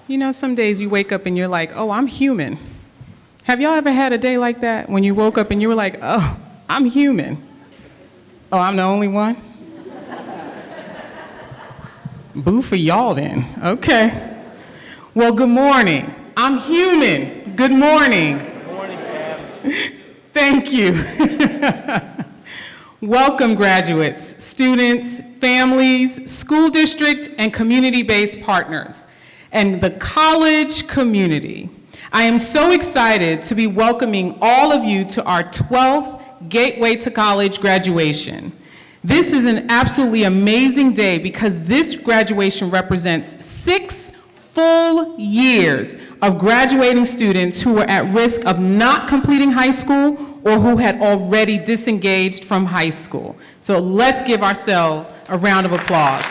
You know, some days you wake up and you're like, oh, I'm human. Have y'all ever had a day like that when you woke up and you were like, oh, I'm human? Oh, I'm the only one? Boo for y'all then. Okay. Well, good morning. I'm human. Good morning. Good morning, Pam. Thank you. Welcome, graduates, students, families, school district, and community-based partners, and the college community. I am so excited to be welcoming all of you to our 12th Gateway to College graduation. This is an absolutely amazing day because this graduation represents 6 full years of graduating students who were at risk of not completing high school or who had already disengaged from high school. So let's give ourselves a round of applause.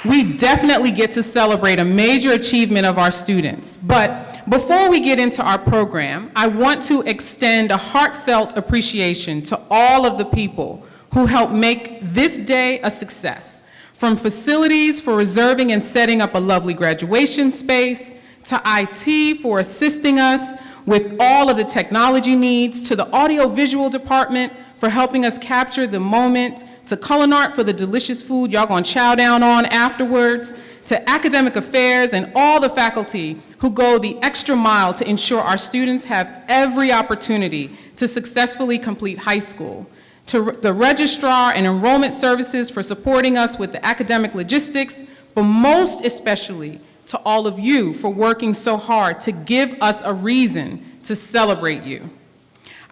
We definitely get to celebrate a major achievement of our students. But before we get into our program, I want to extend a heartfelt appreciation to all of the people who helped make this day a success, from facilities for reserving and setting up a lovely graduation space, to IT for assisting us with all of the technology needs, to the audiovisual department for helping us capture the moment, to Culinart for the delicious food y'all gonna chow down on afterwards, to academic affairs and all the faculty who go the extra mile to ensure our students have every opportunity to successfully complete high school, to the registrar and enrollment services for supporting us with the academic logistics, but most especially to all of you for working so hard to give us a reason to celebrate you.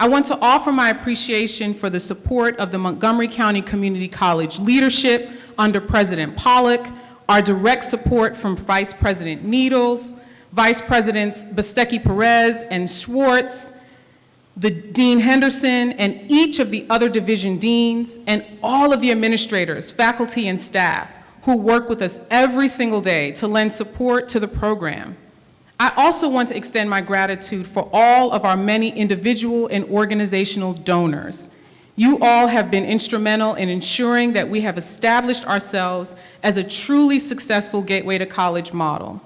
I want to offer my appreciation for the support of the Montgomery County Community College leadership under President Pollock, our direct support from Vice President Needles, Vice Presidents Basteki Perez and Schwartz, the Dean Henderson, and each of the other division deans, and all of the administrators, faculty, and staff who work with us every single day to lend support to the program. I also want to extend my gratitude for all of our many individual and organizational donors. You all have been instrumental in ensuring that we have established ourselves as a truly successful Gateway to College model.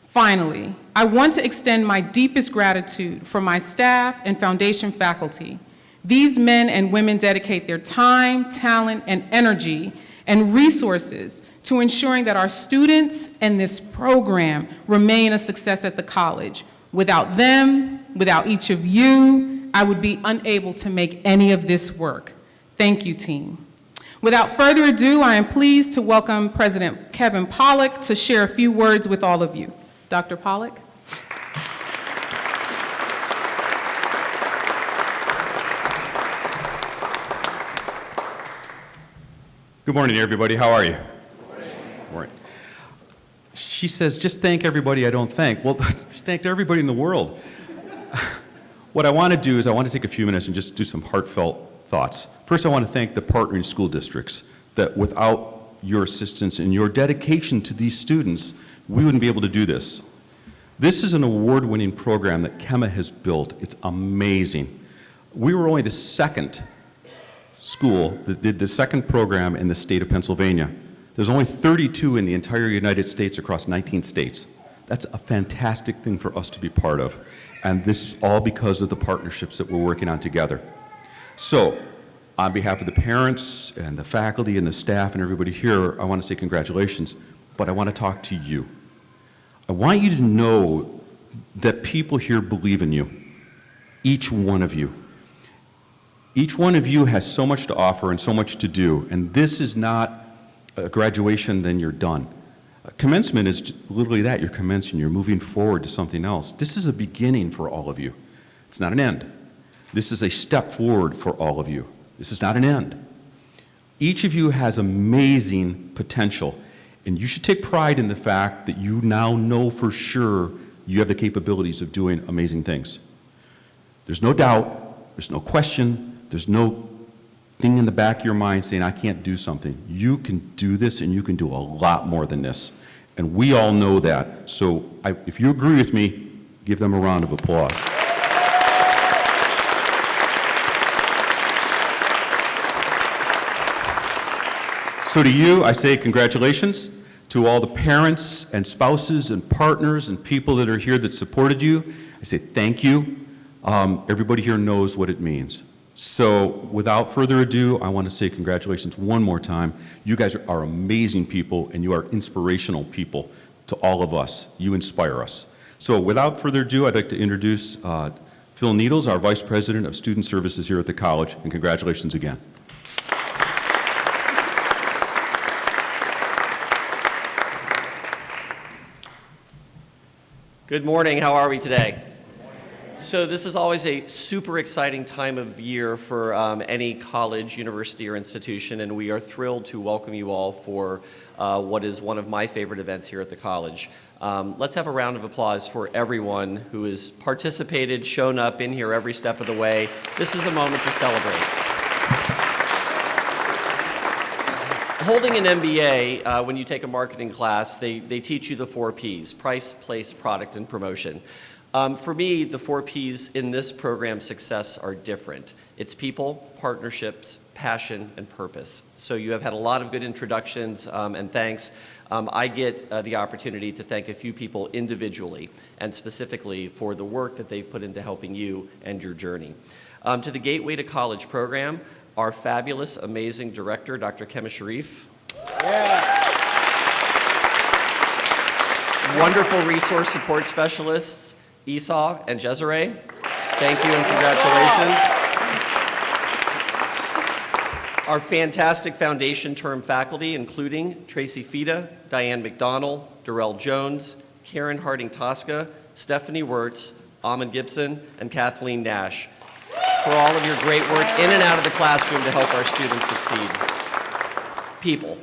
Finally, I want to extend my deepest gratitude for my staff and foundation faculty. These men and women dedicate their time, talent, and energy and resources to ensuring that our students and this program remain a success at the college. Without them, without each of you, I would be unable to make any of this work. Thank you, team. Without further ado, I am pleased to welcome President Kevin Pollock to share a few words with all of you. Dr. Pollock. Good morning, everybody. How are you? Good morning. She says, just thank everybody I don't thank. Well, just thank everybody in the world. What I want to do is I want to take a few minutes and just do some heartfelt thoughts. First, I want to thank the partnering school districts that without your assistance and your dedication to these students, we wouldn't be able to do this. This is an award-winning program that KEMA has built. It's amazing. We were only the second school that did the second program in the state of Pennsylvania. There's only 32 in the entire United States across 19 states. That's a fantastic thing for us to be part of. And this is all because of the partnerships that we're working on together. So, on behalf of the parents and the faculty and the staff and everybody here, I want to say congratulations, but I want to talk to you. I want you to know that people here believe in you, each one of you. Each one of you has so much to offer and so much to do, and this is not a graduation, then you're done. Commencement is literally that. You're commencing, you're moving forward to something else. This is a beginning for all of you. It's not an end. This is a step forward for all of you. This is not an end. Each of you has amazing potential, and you should take pride in the fact that you now know for sure you have the capabilities of doing amazing things. There's no doubt, there's no question, there's no thing in the back of your mind saying, I can't do something. You can do this, and you can do a lot more than this. And we all know that. So if you agree with me, give them a round of applause. So to you, I say congratulations. To all the parents and spouses and partners and people that are here that supported you, I say thank you. Everybody here knows what it means. So without further ado, I want to say congratulations one more time. You guys are amazing people, and you are inspirational people to all of us. You inspire us. So without further ado, I'd like to introduce Phil Needles, our Vice President of Student Services here at the college, and congratulations again. Good morning. How are we today? So this is always a super exciting time of year for any college, university, or institution, and we are thrilled to welcome you all for what is one of my favorite events here at the college. Let's have a round of applause for everyone who has participated, shown up in here every step of the way. This is a moment to celebrate. Holding an MBA, when you take a marketing class, they teach you the 4 Ps: price, place, product, and promotion. For me, the 4 Ps in this program's success are different. It's people, partnerships, passion, and purpose. So you have had a lot of good introductions and thanks. I get the opportunity to thank a few people individually and specifically for the work that they've put into helping you and your journey. To the Gateway to College program, our fabulous, amazing director, Dr. Kema Sharif. Wonderful resource support specialists, Esau and Jezere. Thank you and congratulations. Our fantastic foundation term faculty, including Tracy Fida, Diane McDonald, Darrell Jones, Karen Harding-Tosca, Stephanie Wirtz, Amon Gibson, and Kathleen Nash, for all of your great work in and out of the classroom to help our students succeed. People.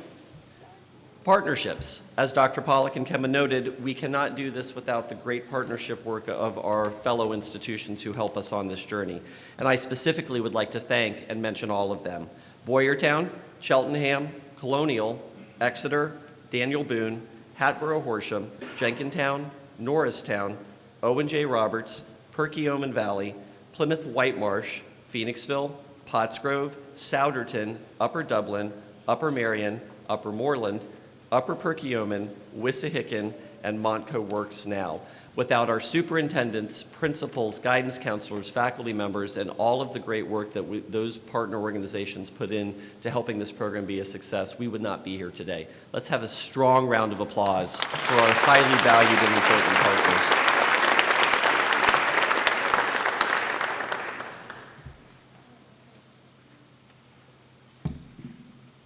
Partnerships. As Dr. Pollack and Kema noted, we cannot do this without the great partnership work of our fellow institutions who help us on this journey. And I specifically would like to thank and mention all of them: Boyertown, Cheltenham, Colonial, Exeter, Daniel Boone, Hatboro Horsham, Jenkintown, Norristown, Owen J. Roberts, Perkiomen Valley, Plymouth Whitemarsh, Phoenixville, Pottsgrove, Souderton, Upper Dublin, Upper Marion, Upper Moreland, Upper Perkiomen, Wissahickon, and Montco Works now. Without our superintendents, principals, guidance counselors, faculty members, and all of the great work that those partner organizations put in to helping this program be a success, we would not be here today. Let's have a strong round of applause for our highly valued and important partners.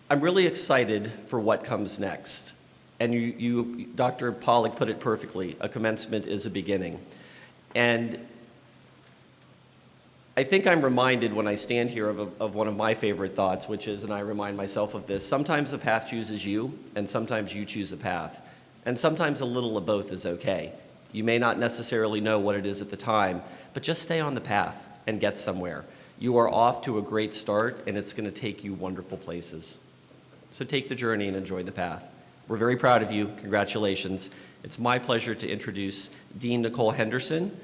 I'm really excited for what comes next. And Dr. Pollack put it perfectly: a commencement is a beginning. And I think I'm reminded when I stand here of one of my favorite thoughts, which is, and I remind myself of this: sometimes the path chooses you, and sometimes you choose a path. And sometimes a little of both is okay. You may not necessarily know what it is at the time, but just stay on the path and get somewhere. You are off to a great start, and it's going to take you wonderful places. So take the journey and enjoy the path. We're very proud of you. Congratulations. It's my pleasure to introduce Dean Nicole Henderson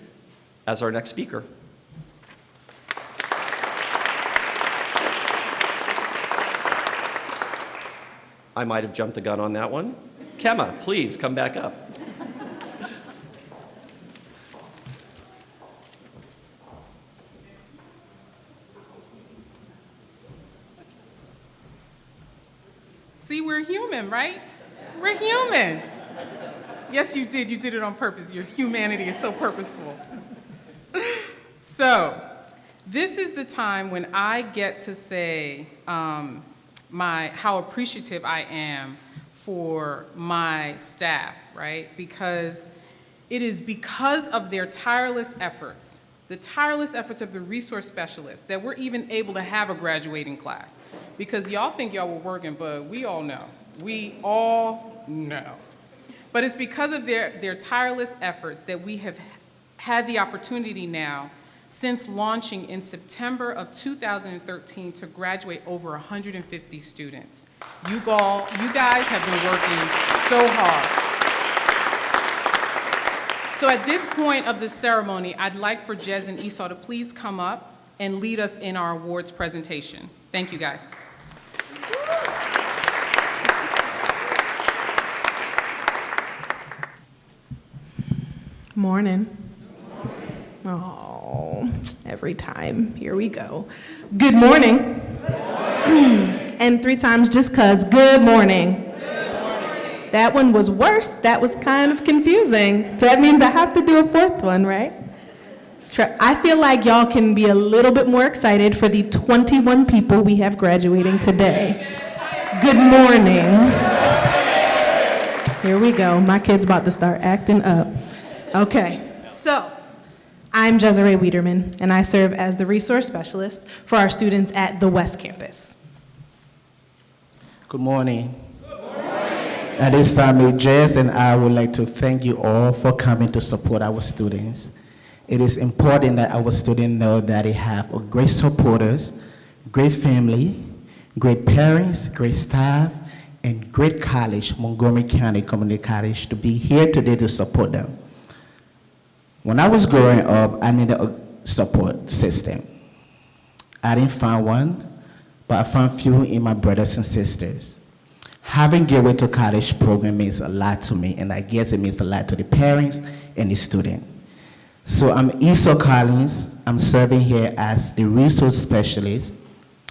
as our next speaker. I might have jumped the gun on that one. Kema, please come back up. See, we're human, right? We're human. Yes, you did. You did it on purpose. Your humanity is so purposeful. So, this is the time when I get to say how appreciative I am for my staff, right? Because it is because of their tireless efforts, the tireless efforts of the resource specialists, that we're even able to have a graduating class. Because y'all think y'all were working, but we all know. We all know. But it's because of their tireless efforts that we have had the opportunity now, since launching in September of 2013, to graduate over 150 students. You guys have been working so hard. So at this point of the ceremony, I'd like for Jez and Esau to please come up and lead us in our awards presentation. Thank you, guys. Morning. Oh, every time. Here we go. Good morning. And 3 times just 'cause. Good morning. That one was worse. That was kind of confusing. So that means I have to do a 4th one, right? I feel like y'all can be a little bit more excited for the 21 people we have graduating today. Good morning. Here we go. My kid's about to start acting up. Okay, so I'm Desiree Wiederman, and I serve as the resource specialist for our students at the West Campus. Good morning. At this time, Jess and I would like to thank you all for coming to support our students. It is important that our students know that they have a great supporters, great family, great parents, great staff, and great college, Montgomery County Community College, to be here today to support them. When I was growing up, I needed a support system. I didn't find one, but I found few in my brothers and sisters. Having Gateway to College program means a lot to me, and I guess it means a lot to the parents and the student. So I'm Esau Collins. I'm serving here as the resource specialist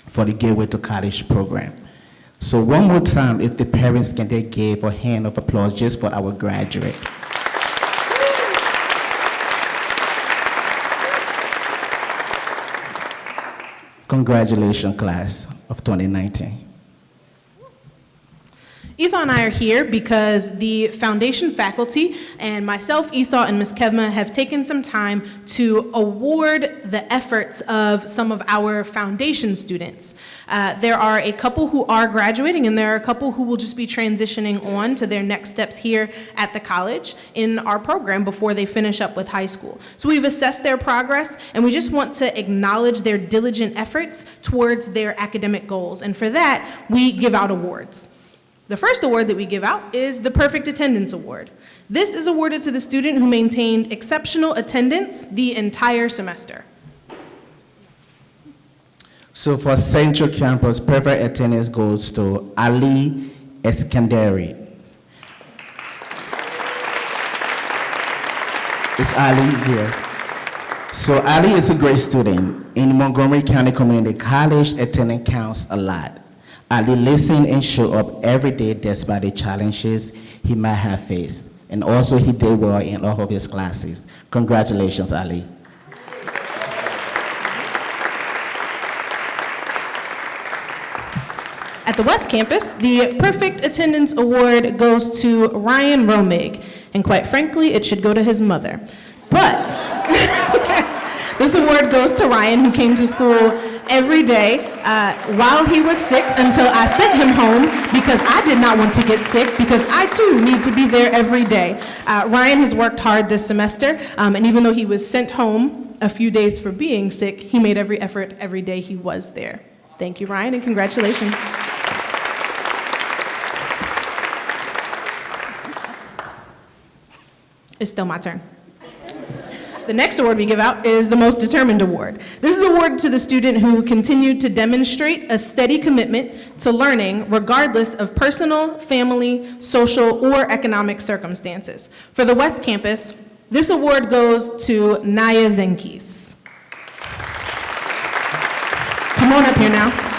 for the Gateway to College program. So one more time, if the parents can they give a hand of applause just for our graduate. Congratulations, class of 2019. Esau and I are here because the foundation faculty and myself, Esau, and Ms. Kevma have taken some time to award the efforts of some of our foundation students. There are a couple who are graduating, and there are a couple who will just be transitioning on to their next steps here at the college in our program before they finish up with high school. So we've assessed their progress, and we just want to acknowledge their diligent efforts towards their academic goals. And for that, we give out awards. The first award that we give out is the Perfect Attendance Award. This is awarded to the student who maintained exceptional attendance the entire semester. So for Central Campus, perfect attendance goes to Ali Eskandari. Is Ali here? So Ali is a great student. In Montgomery County Community College, attendance counts a lot. Ali listened and showed up every day despite the challenges he might have faced. And also he did well in all of his classes. Congratulations, Ali. At the West Campus, the Perfect Attendance Award goes to Ryan Romig, and quite frankly, it should go to his mother. But this award goes to Ryan, who came to school every day while he was sick until I sent him home because I did not want to get sick because I too need to be there every day. Ryan has worked hard this semester, and even though he was sent home a few days for being sick, he made every effort every day he was there. Thank you, Ryan, and congratulations. It's still my turn. The next award we give out is the Most Determined Award. This is awarded to the student who continued to demonstrate a steady commitment to learning regardless of personal, family, social, or economic circumstances. For the West Campus, this award goes to Naya Zenkis. Come on up here now.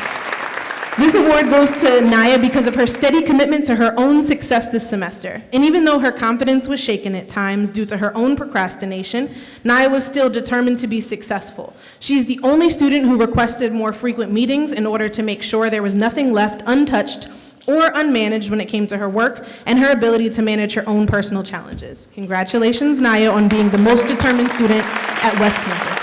This award goes to Naya because of her steady commitment to her own success this semester. And even though her confidence was shaken at times due to her own procrastination, Naya was still determined to be successful. She's the only student who requested more frequent meetings in order to make sure there was nothing left untouched or unmanaged when it came to her work and her ability to manage her own personal challenges. Congratulations, Naya, on being the most determined student at West Campus.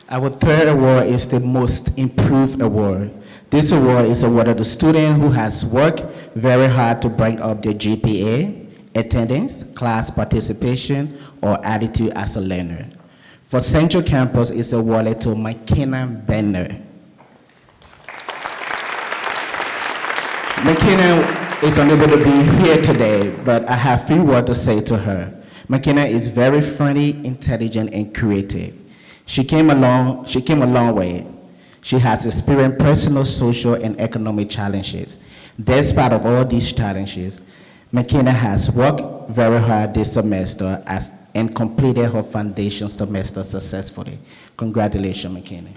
Our third award is the Most Improved Award. This award is awarded to the student who has worked very hard to bring up their GPA, attendance, class participation, or attitude as a learner. For Central Campus, it's awarded to McKenna Benner. McKenna is unable to be here today, but I have a few words to say to her. McKenna is very friendly, intelligent, and creative. She came a long way. She has experienced personal, social, and economic challenges. Despite of all these challenges, McKenna has worked very hard this semester and completed her foundation semester successfully. Congratulations, McKenna.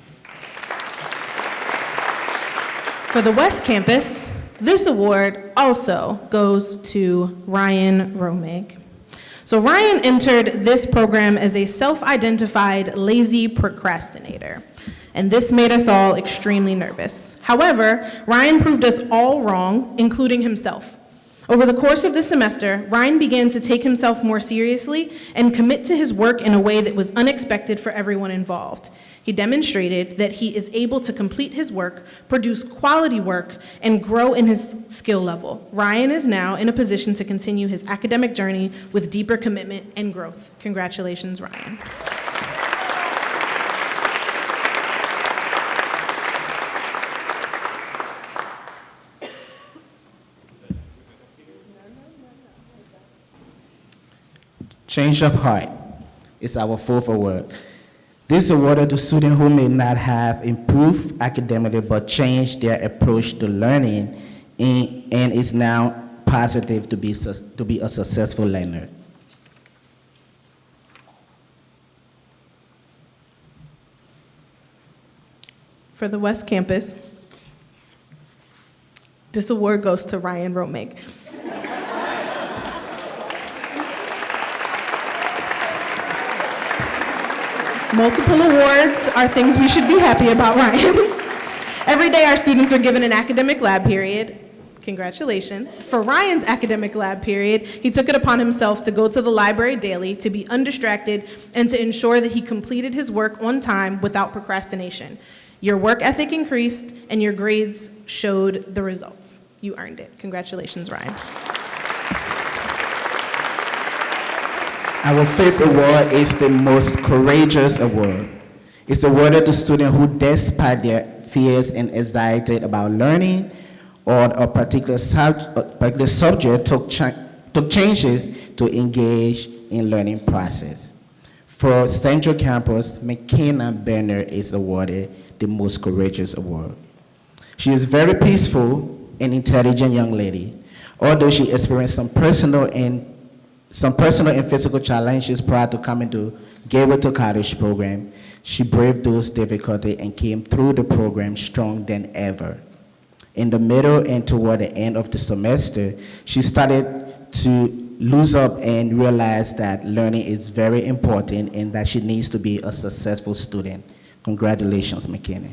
For the West Campus, this award also goes to Ryan Romig. So Ryan entered this program as a self-identified lazy procrastinator, and this made us all extremely nervous. However, Ryan proved us all wrong, including himself. Over the course of the semester, Ryan began to take himself more seriously and commit to his work in a way that was unexpected for everyone involved. He demonstrated that he is able to complete his work, produce quality work, and grow in his skill level. Ryan is now in a position to continue his academic journey with deeper commitment and growth. Congratulations, Ryan. Change of heart is our fourth award. This is awarded to students who may not have improved academically but changed their approach to learning and is now positive to be a successful learner. For the West Campus, this award goes to Ryan Romig. Multiple awards are things we should be happy about, Ryan. Every day our students are given an academic lab period. Congratulations. For Ryan's academic lab period, he took it upon himself to go to the library daily, to be undistracted, and to ensure that he completed his work on time without procrastination. Your work ethic increased, and your grades showed the results. You earned it. Congratulations, Ryan. Our fifth award is the Most Courageous Award. It's awarded to students who, despite their fears and anxiety about learning or a particular subject, took changes to engage in learning process. For Central Campus, McKenna Berner is awarded the Most Courageous Award. She is a very peaceful and intelligent young lady. Although she experienced some personal and physical challenges prior to coming to Gateway to College program, she braved those difficulties and came through the program stronger than ever. In the middle and toward the end of the semester, she started to lose up and realize that learning is very important and that she needs to be a successful student. Congratulations, McKenna.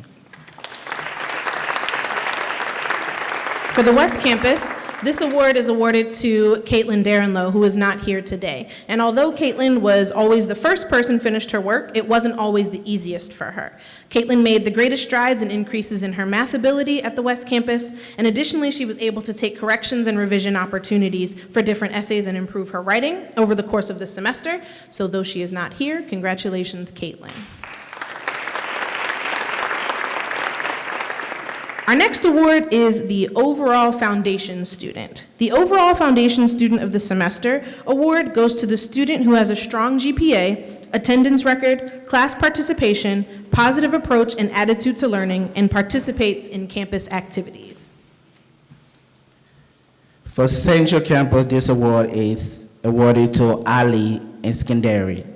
For the West Campus, this award is awarded to Caitlin Darenlow, who is not here today. And although Caitlin was always the first person finished her work, it wasn't always the easiest for her. Caitlin made the greatest strides and increases in her math ability at the West Campus, and additionally, she was able to take corrections and revision opportunities for different essays and improve her writing over the course of the semester. So though she is not here, congratulations, Caitlin. Our next award is the Overall Foundation Student. The Overall Foundation Student of the Semester award goes to the student who has a strong GPA, attendance record, class participation, positive approach and attitude to learning, and participates in campus activities. For Central Campus, this award is awarded to Ali Iskandari.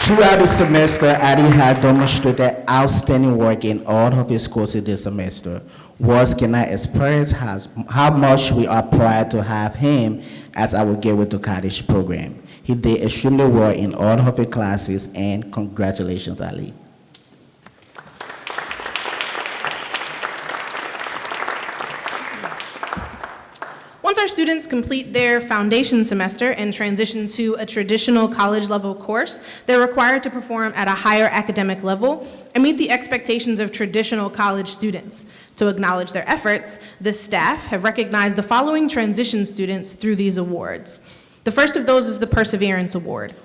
Throughout the semester, Ali had demonstrated outstanding work in all of his courses this semester. Words cannot express how much we are proud to have him as our Gateway to College program. He did extremely well in all of his classes, and congratulations, Ali. Once our students complete their foundation semester and transition to a traditional college-level course, they're required to perform at a higher academic level and meet the expectations of traditional college students. To acknowledge their efforts, the staff have recognized the following transition students through these awards. The first of those is the Perseverance Award.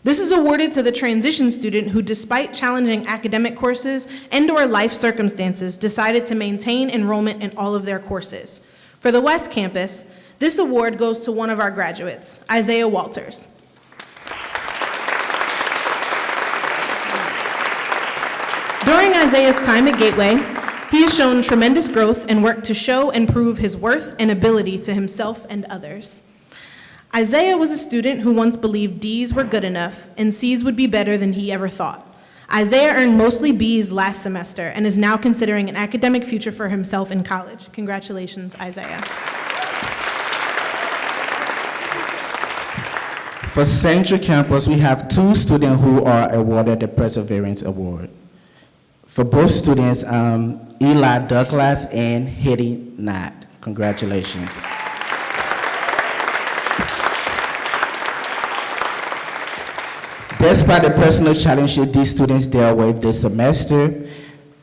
This is awarded to the transition student who, despite challenging academic courses and/or life circumstances, decided to maintain enrollment in all of their courses. For the West Campus, this award goes to one of our graduates, Isaiah Walters. During Isaiah's time at Gateway, He has shown tremendous growth and worked to show and prove his worth and ability to himself and others. Isaiah was a student who once believed D's were good enough and C's would be better than he ever thought. Isaiah earned mostly B's last semester and is now considering an academic future for himself in college. Congratulations, Isaiah. For Central Campus, we have 2 students who are awarded the Perseverance Award. For both students, Eli Douglas and Hetty Knott. Congratulations. Despite the personal challenges these students dealt with this semester,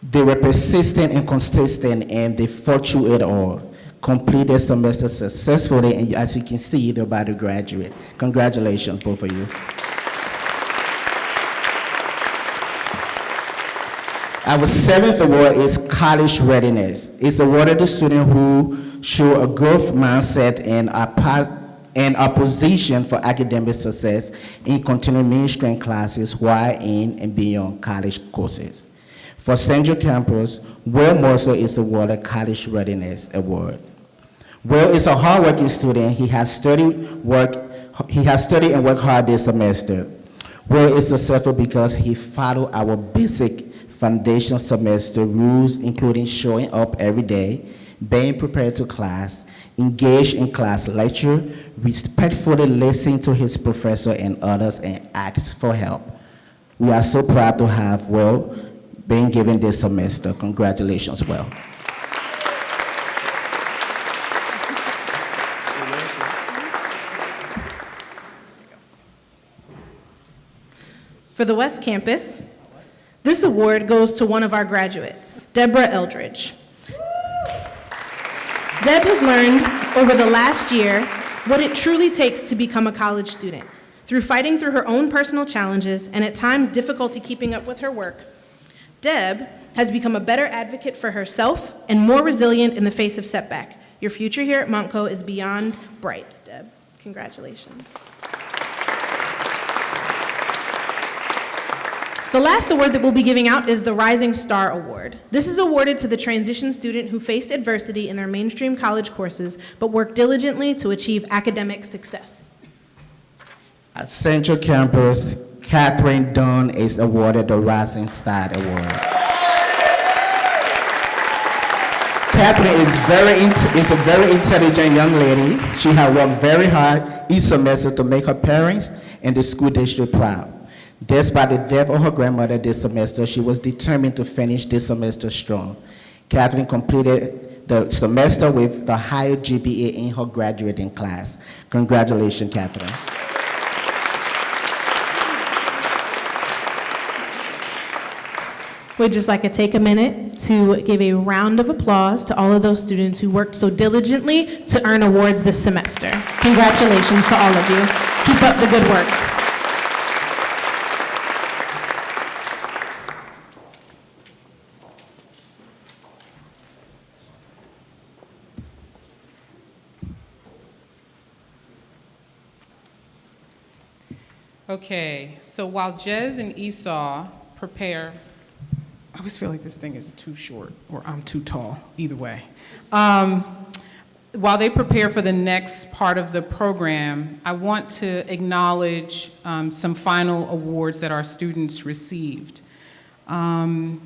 they were persistent and consistent, and they fought through it all. Complete the semester successfully, and as you can see, they're about to graduate. Congratulations, both of you. Our 7th award is College Readiness. It's awarded to students who show a growth mindset and are positioned for academic success in continuing mainstream classes while in and beyond college courses. For Central Campus, Will Mercer is awarded College Readiness Award. Will is a hardworking student. He has studied and worked hard this semester. Will is successful because he followed our basic foundation semester rules, including showing up every day, being prepared to class, engaged in class lecture, respectfully listening to his professor and others, and ask for help. We are so proud to have Will being given this semester. Congratulations, Will. For the West Campus, this award goes to one of our graduates, Deborah Eldridge. Deb has learned over the last year what it truly takes to become a college student. Through fighting through her own personal challenges and at times difficulty keeping up with her work, Deb has become a better advocate for herself and more resilient in the face of setback. Your future here at Montco is beyond bright, Deb. Congratulations. The last award that we'll be giving out is the Rising Star Award. This is awarded to the transition student who faced adversity in their mainstream college courses, but worked diligently to achieve academic success. At Central Campus, Catherine Dunn is awarded the Rising Star Award. Catherine is a very intelligent young lady. She has worked very hard each semester to make her parents and the school district proud. Despite the death of her grandmother this semester, she was determined to finish this semester strong. Catherine completed the semester with the highest GPA in her graduating class. Congratulations, Catherine. We'd just like to take a minute to give a round of applause to all of those students who worked so diligently to earn awards this semester. Congratulations to all of you. Keep up the good work. Okay, so while Jez and Esau prepare, I always feel like this thing is too short or I'm too tall, either way. While they prepare for the next part of the program, I want to acknowledge some final awards that our students received. So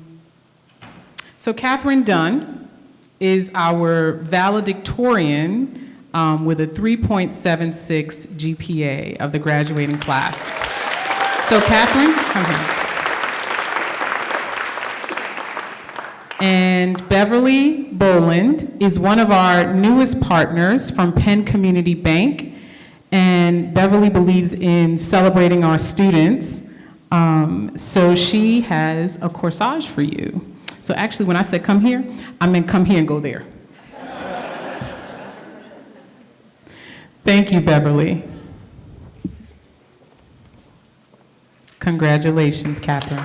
Catherine Dunn is our valedictorian with a 3.76 GPA of the graduating class. So Catherine, come here. And Beverly Boland is one of our newest partners from Penn Community Bank. And Beverly believes in celebrating our students. So she has a corsage for you. So actually, when I said come here, I meant come here and go there. Thank you, Beverly. Congratulations, Catherine.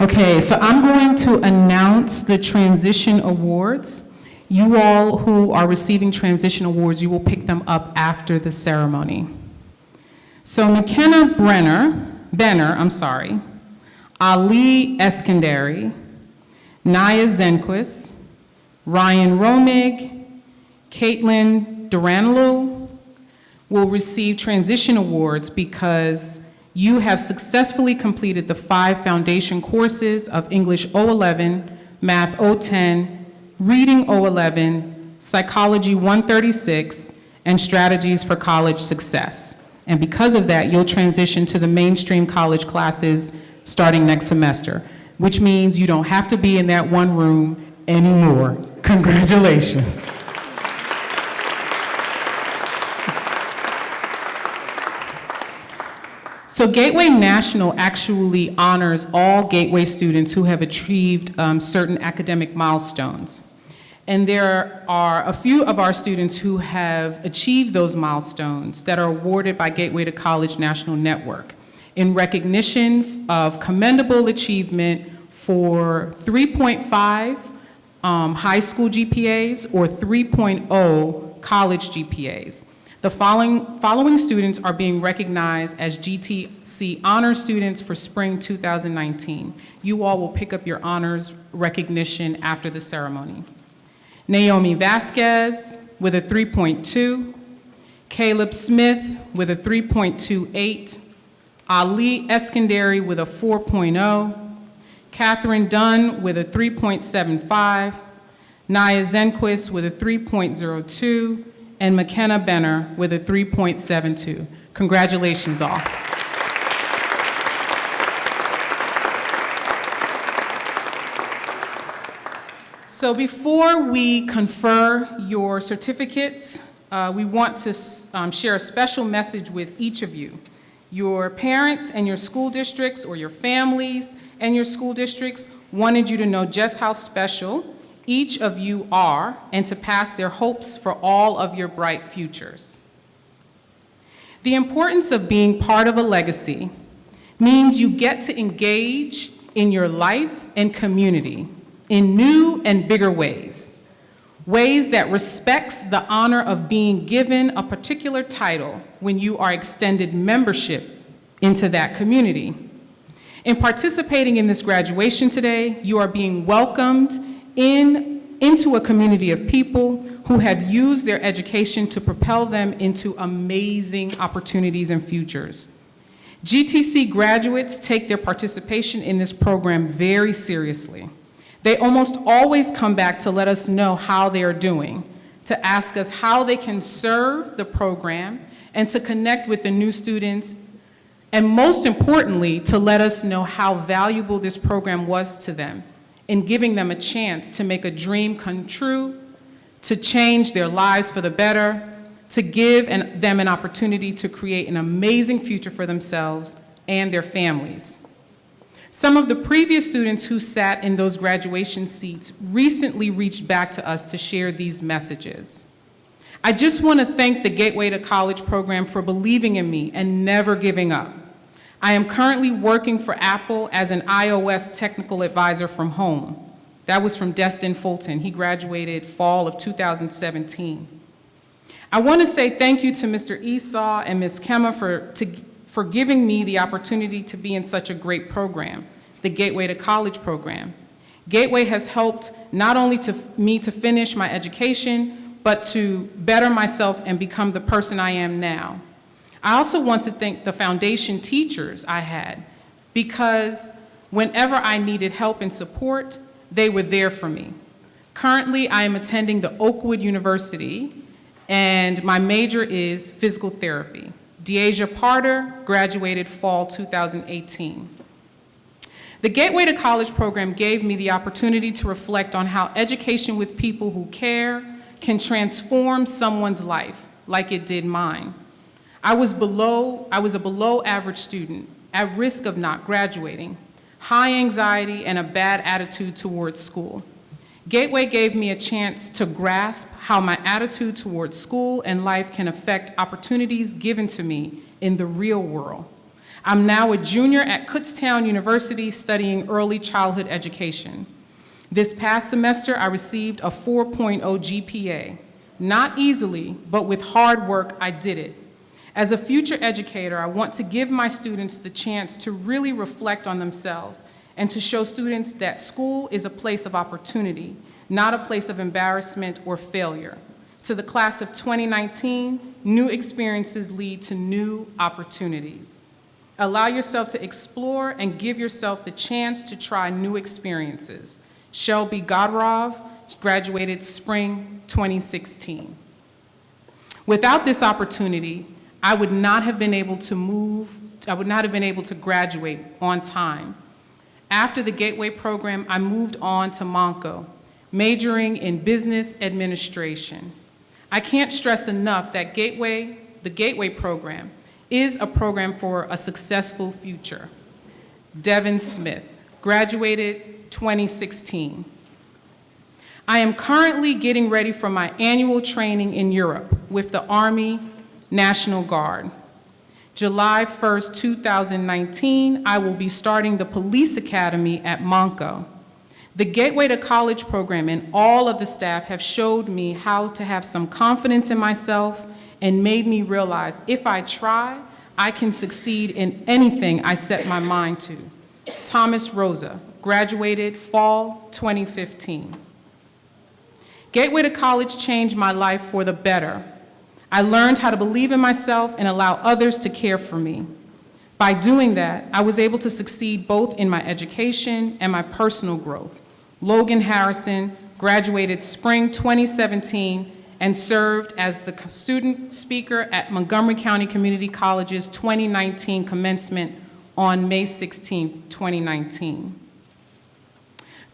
Okay, so I'm going to announce the transition awards. You all who are receiving transition awards, you will pick them up after the ceremony. So McKenna Brenner Ali Eskandari, Naya Zenquist, Ryan Romig, Caitlin Duranlo will receive transition awards because you have successfully completed the 5 foundation courses of English 011, Math 010, Reading 011, Psychology 136, and Strategies for College Success. And because of that, you'll transition to the mainstream college classes starting next semester, which means you don't have to be in that one room anymore. Congratulations. So Gateway National actually honors all Gateway students who have achieved certain academic milestones. And there are a few of our students who have achieved those milestones that are awarded by Gateway to College National Network in recognition of commendable achievement for 3.5 high school GPAs or 3.0 college GPAs. The following students are being recognized as GTC Honor Students for Spring 2019. You all will pick up your honors recognition after the ceremony. Naomi Vasquez with a 3.2, Caleb Smith with a 3.28, Ali Eskandari with a 4.0, Catherine Dunn with a 3.75, Naya Zenquist with a 3.02, and McKenna Benner with a 3.72. Congratulations all. So before we confer your certificates, we want to share a special message with each of you. Your parents and your school districts, or your families and your school districts, wanted you to know just how special each of you are and to pass their hopes for all of your bright futures. The importance of being part of a legacy means you get to engage in your life and community in new and bigger ways, ways that respects the honor of being given a particular title when you are extended membership into that community. In participating in this graduation today, you are being welcomed into a community of people who have used their education to propel them into amazing opportunities and futures. GTC graduates take their participation in this program very seriously. They almost always come back to let us know how they are doing, to ask us how they can serve the program, and to connect with the new students, and most importantly, to let us know how valuable this program was to them in giving them a chance to make a dream come true, to change their lives for the better, to give them an opportunity to create an amazing future for themselves and their families. Some of the previous students who sat in those graduation seats recently reached back to us to share these messages. I just want to thank the Gateway to College program for believing in me and never giving up. I am currently working for Apple as an iOS technical advisor from home. That was from Destin Fulton. He graduated fall of 2017. I want to say thank you to Mr. Esau and Ms. Kemma for giving me the opportunity to be in such a great program, the Gateway to College program. Gateway has helped not only me to finish my education, but to better myself and become the person I am now. I also want to thank the foundation teachers I had, because whenever I needed help and support, they were there for me. Currently, I am attending the Oakwood University, and my major is physical therapy. Deasia Parter graduated fall 2018. The Gateway to College program gave me the opportunity to reflect on how education with people who care can transform someone's life like it did mine. I was a below average student, at risk of not graduating, high anxiety and a bad attitude towards school. Gateway gave me a chance to grasp how my attitude towards school and life can affect opportunities given to me in the real world. I'm now a junior at Kutztown University studying early childhood education. This past semester, I received a 4.0 GPA. Not easily, but with hard work, I did it. As a future educator, I want to give my students the chance to really reflect on themselves and to show students that school is a place of opportunity, not a place of embarrassment or failure. To the class of 2019, new experiences lead to new opportunities. Allow yourself to explore and give yourself the chance to try new experiences. Shelby Godrov graduated spring 2016. Without this opportunity, I would not have been able to graduate on time. After the Gateway program, I moved on to Montgomery, majoring in business administration. I can't stress enough that the Gateway program is a program for a successful future. Devin Smith, graduated 2016. I am currently getting ready for my annual training in Europe with the Army National Guard. July 1st, 2019, I will be starting the Police Academy at Montgomery. The Gateway to College program and all of the staff have showed me how to have some confidence in myself and made me realize if I try, I can succeed in anything I set my mind to. Thomas Rosa, graduated fall 2015. Gateway to College changed my life for the better. I learned how to believe in myself and allow others to care for me. By doing that, I was able to succeed both in my education and my personal growth. Logan Harrison graduated spring 2017 and served as the student speaker at Montgomery County Community College's 2019 commencement on May 16, 2019.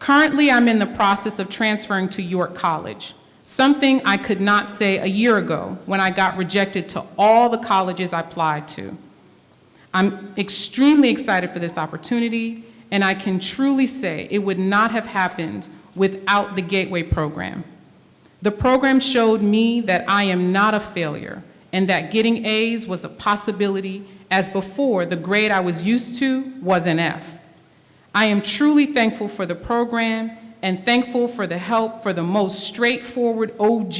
Currently, I'm in the process of transferring to York College, something I could not say a year ago when I got rejected to all the colleges I applied to. I'm extremely excited for this opportunity, and I can truly say it would not have happened without the Gateway program. The program showed me that I am not a failure and that getting A's was a possibility, as before the grade I was used to was an F. I am truly thankful for the program and thankful for the help for the most straightforward OG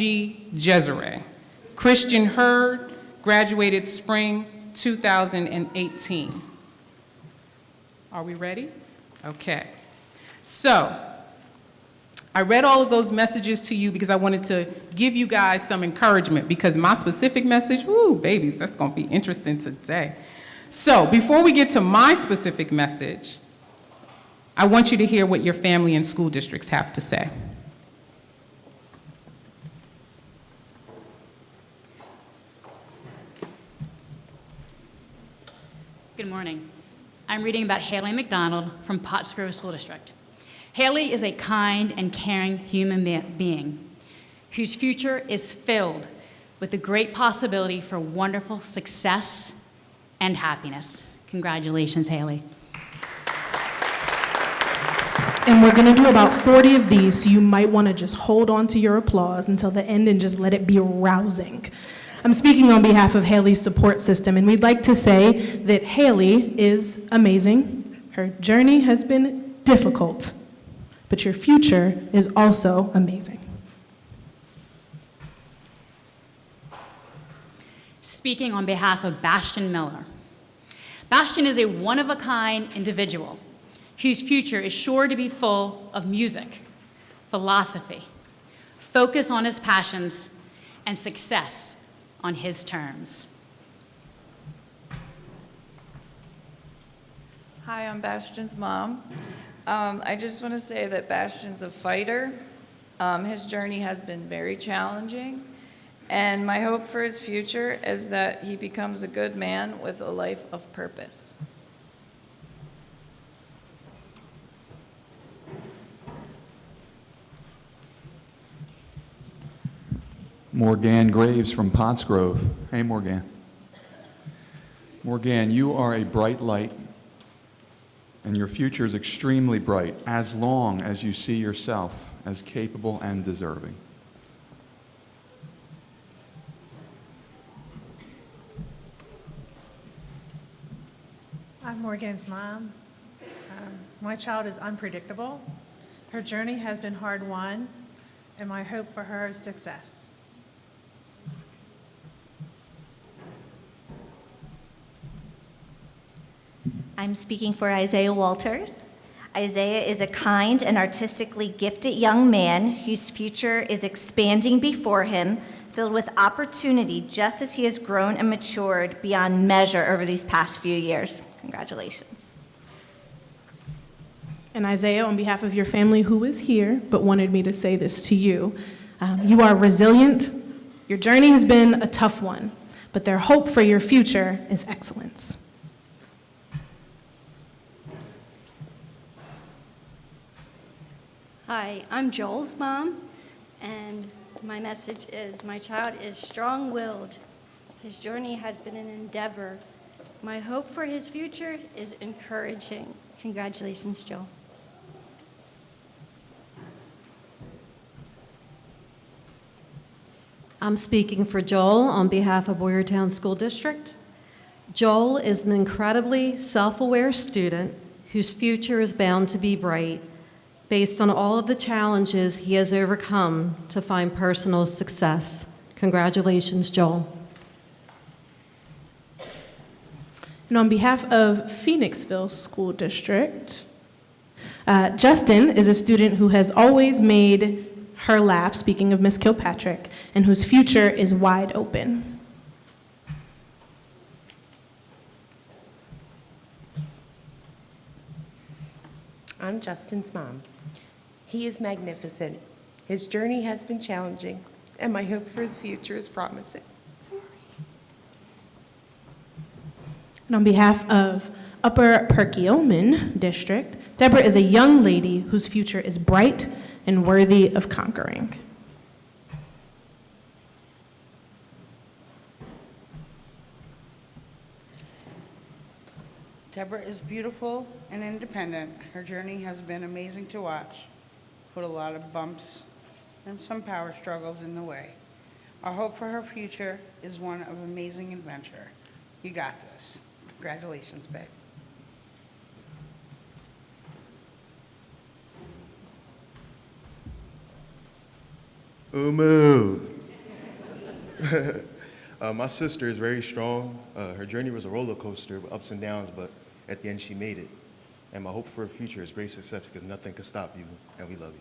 Jezere. Christian Hurd graduated spring 2018. Are we ready? Okay. So, I read all of those messages to you because I wanted to give you guys some encouragement, because my specific message, ooh, babies, that's gonna be interesting today. So, before we get to my specific message, I want you to hear what your family and school districts have to say. Good morning. I'm reading about Haley McDonald from Pottsgrove School District. Haley is a kind and caring human being whose future is filled with the great possibility for wonderful success and happiness. Congratulations, Haley. And we're going to do about 40 of these, so you might want to just hold on to your applause until the end and just let it be rousing. I'm speaking on behalf of Haley's support system, and we'd like to say that Haley is amazing. Her journey has been difficult, but your future is also amazing. Speaking on behalf of Bastion Miller. Bastion is a one-of-a-kind individual whose future is sure to be full of music, philosophy, focus on his passions, and success on his terms. Hi, I'm Bastion's mom. I just want to say that Bastion's a fighter. His journey has been very challenging, and my hope for his future is that he becomes a good man with a life of purpose. Morgan Graves from Pottsgrove. Hey, Morgan. Morgan, you are a bright light, and your future is extremely bright as long as you see yourself as capable and deserving. I'm Morgan's mom. My child is unpredictable. Her journey has been hard-won, and my hope for her is success. I'm speaking for Isaiah Walters. Isaiah is a kind and artistically gifted young man whose future is expanding before him, filled with opportunity just as he has grown and matured beyond measure over these past few years. Congratulations. And Isaiah, on behalf of your family who is here but wanted me to say this to you, you are resilient. Your journey has been a tough one, but their hope for your future is excellence. Hi, I'm Joel's mom, and my message is my child is strong-willed. His journey has been an endeavor. My hope for his future is encouraging. Congratulations, Joel. I'm speaking for Joel on behalf of Boyertown School District. Joel is an incredibly self-aware student whose future is bound to be bright based on all of the challenges he has overcome to find personal success. Congratulations, Joel. And on behalf of Phoenixville School District, Justin is a student who has always made her laugh, speaking of Miss Kilpatrick, and whose future is wide open. I'm Justin's mom. He is magnificent. His journey has been challenging, and my hope for his future is promising. And on behalf of Upper Perkiomen District, Deborah is a young lady whose future is bright and worthy of conquering. Deborah is beautiful and independent. Her journey has been amazing to watch. Put a lot of bumps and some power struggles in the way. Our hope for her future is one of amazing adventure. You got this. Congratulations, babe. Umu. My sister is very strong. Her journey was a roller coaster with ups and downs, but at the end she made it. And my hope for her future is great success because nothing can stop you, and we love you.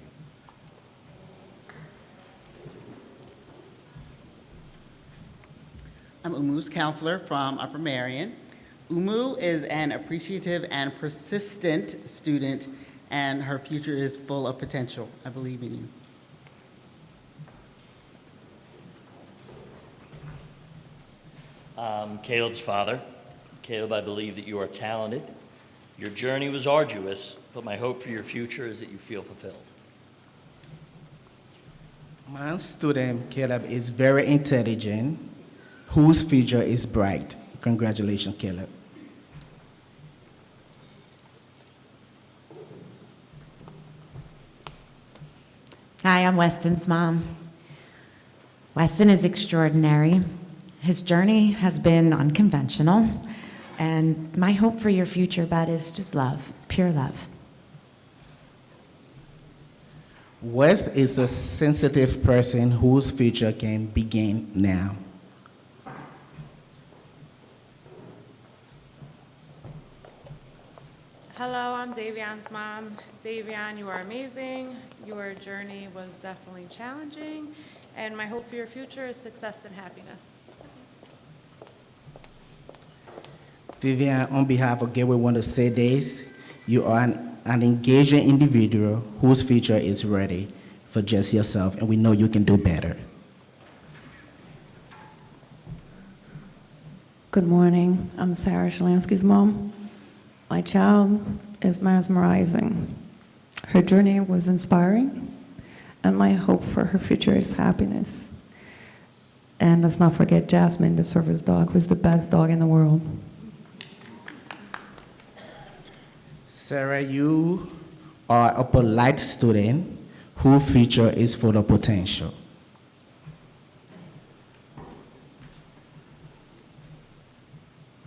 I'm Umu's counselor from Upper Marion. Umu is an appreciative and persistent student, and her future is full of potential. I believe in you. Caleb's father. Caleb, I believe that you are talented. Your journey was arduous, but my hope for your future is that you feel fulfilled. My student, Caleb, is very intelligent, whose future is bright. Congratulations, Caleb. Hi, I'm Weston's mom. Weston is extraordinary. His journey has been unconventional, and my hope for your future, Bud, is just love, pure love. West is a sensitive person whose future can begin now. Hello, I'm Davion's mom. Davion, you are amazing. Your journey was definitely challenging, and my hope for your future is success and happiness. Vivian, on behalf of Gateway, want to say this. You are an engaging individual whose future is ready for just yourself, and we know you can do better. Good morning. I'm Sarah Shalansky's mom. My child is mesmerizing. Her journey was inspiring, and my hope for her future is happiness. And let's not forget Jasmine, the service dog, who's the best dog in the world. Sarah, you are a polite student whose future is full of potential.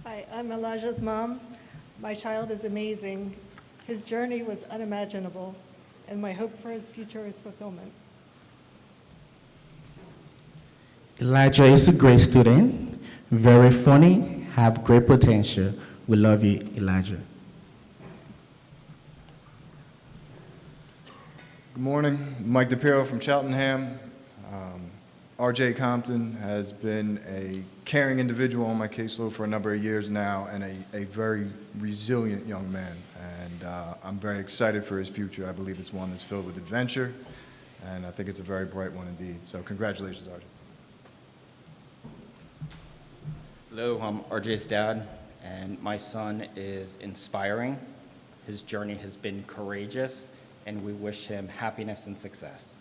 Hi, I'm Elijah's mom. My child is amazing. His journey was unimaginable, and my hope for his future is fulfillment. Elijah is a great student, very funny, have great potential. We love you, Elijah. Good morning. Mike DePiro from Cheltenham. RJ Compton has been a caring individual on my caseload for a number of years now and a very resilient young man. And I'm very excited for his future. I believe it's one that's filled with adventure, and I think it's a very bright one indeed. So congratulations, RJ. Hello, I'm RJ's dad, and my son is inspiring. His journey has been courageous, and we wish him happiness and success.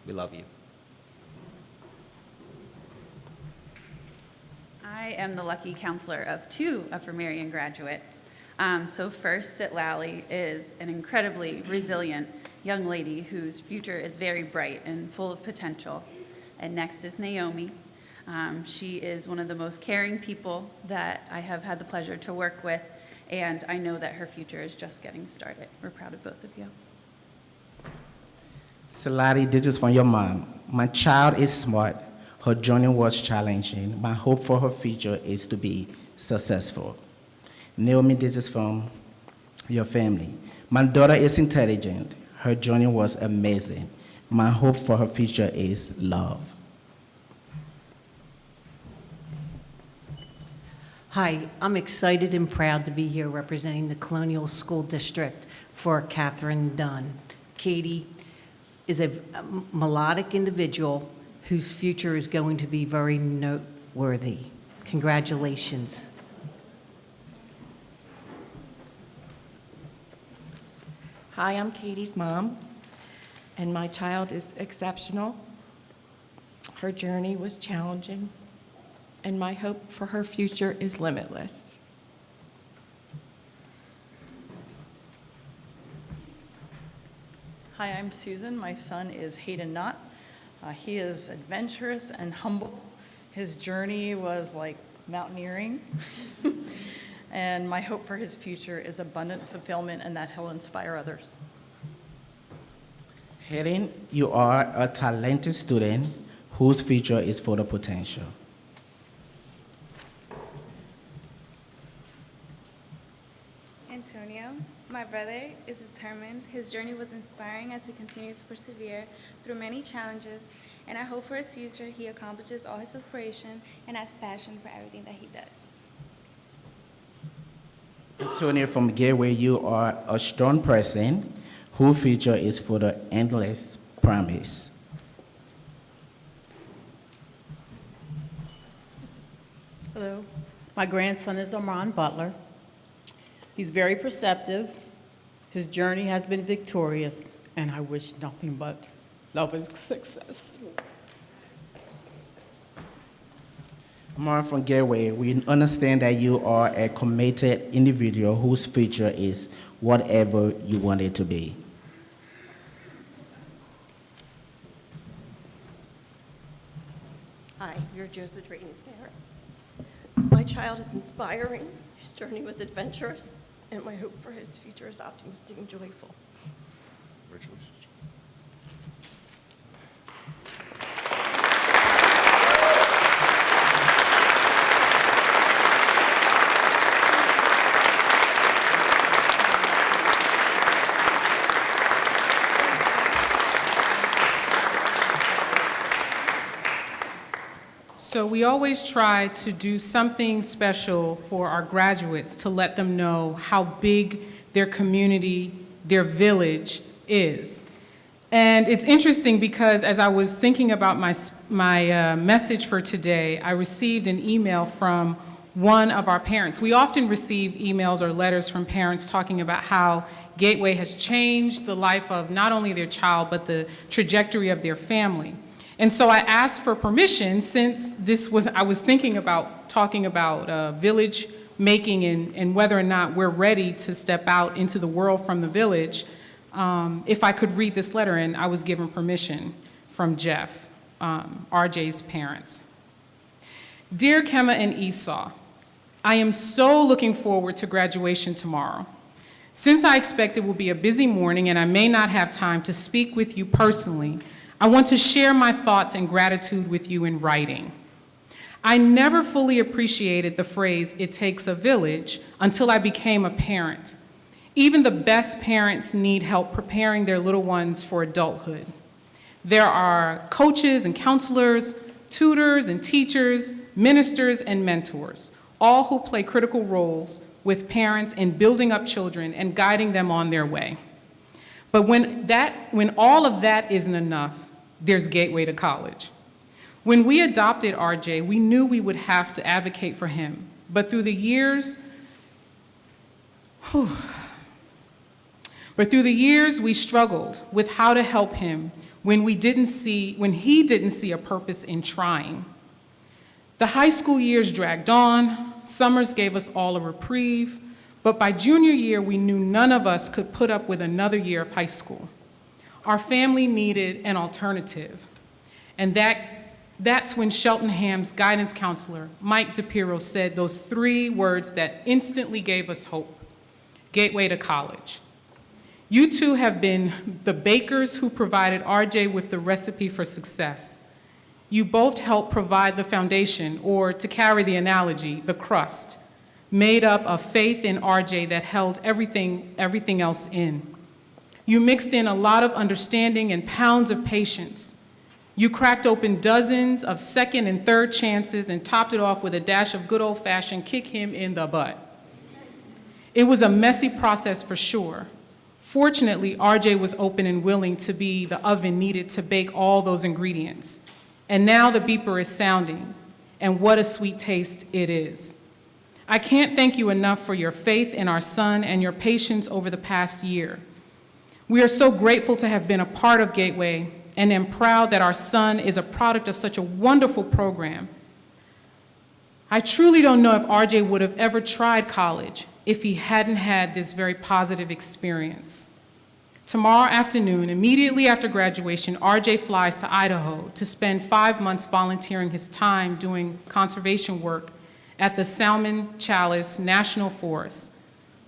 We love you. I am the lucky counselor of 2 Upper Merion graduates. So first, Citlali is an incredibly resilient young lady whose future is very bright and full of potential. And next is Naomi. She is one of the most caring people that I have had the pleasure to work with, and I know that her future is just getting started. We're proud of both of you. Salari, this is from your mom. My child is smart. Her journey was challenging. My hope for her future is to be successful. Naomi, this is from your family. My daughter is intelligent. Her journey was amazing. My hope for her future is love. Hi, I'm excited and proud to be here representing the Colonial School District for Catherine Dunn. Katie is a melodic individual whose future is going to be very noteworthy. Congratulations. Hi, I'm Katie's mom, and my child is exceptional. Her journey was challenging, and my hope for her future is limitless. Hi, I'm Susan. My son is Hayden Knott. He is adventurous and humble. His journey was like mountaineering. And my hope for his future is abundant fulfillment and that he'll inspire others. Hayden, you are a talented student whose future is full of potential. Antonio, my brother, is determined. His journey was inspiring as he continues to persevere through many challenges, and I hope for his future he accomplishes all his aspiration and has passion for everything that he does. Antonio from Gateway, you are a strong person whose future is full of endless promise. Hello. My grandson is Amron Butler. He's very perceptive. His journey has been victorious, and I wish nothing but love and success. More from Gateway, we understand that you are a committed individual whose future is whatever you want it to be. Hi, we're Joseph Drayton's parents. My child is inspiring, his journey was adventurous, and my hope for his future is optimistic and joyful. Congratulations. So we always try to do something special for our graduates to let them know how big their community, their village is. And it's interesting because as I was thinking about my message for today, I received an email from one of our parents. We often receive emails or letters from parents talking about how Gateway has changed the life of not only their child, but the trajectory of their family. And so I asked for permission, since I was thinking about talking about village making and whether or not we're ready to step out into the world from the village, if I could read this letter, and I was given permission from Jeff, RJ's parents. Dear Kemma and Esau, I am so looking forward to graduation tomorrow. Since I expect it will be a busy morning and I may not have time to speak with you personally, I want to share my thoughts and gratitude with you in writing. I never fully appreciated the phrase, "it takes a village," until I became a parent. Even the best parents need help preparing their little ones for adulthood. There are coaches and counselors, tutors and teachers, ministers and mentors, all who play critical roles with parents in building up children and guiding them on their way. But when all of that isn't enough, there's Gateway to College. When we adopted RJ, we knew we would have to advocate for him. But through the years, we struggled with how to help him when he didn't see a purpose in trying. The high school years dragged on, summers gave us all a reprieve, but by junior year, we knew none of us could put up with another year of high school. Our family needed an alternative, and that's when Cheltenham's guidance counselor, Mike DePiro, said those 3 words that instantly gave us hope: Gateway to College. You two have been the bakers who provided RJ with the recipe for success. You both helped provide the foundation, or to carry the analogy, the crust, made up of faith in RJ that held everything else in. You mixed in a lot of understanding and pounds of patience. You cracked open dozens of second and third chances and topped it off with a dash of good old-fashioned kick him in the butt. It was a messy process for sure. Fortunately, RJ was open and willing to be the oven needed to bake all those ingredients. And now the beeper is sounding, and what a sweet taste it is. I can't thank you enough for your faith in our son and your patience over the past year. We are so grateful to have been a part of Gateway and am proud that our son is a product of such a wonderful program. I truly don't know if RJ would have ever tried college if he hadn't had this very positive experience. Tomorrow afternoon, immediately after graduation, RJ flies to Idaho to spend 5 months volunteering his time doing conservation work at the Salmon Chalice National Forest.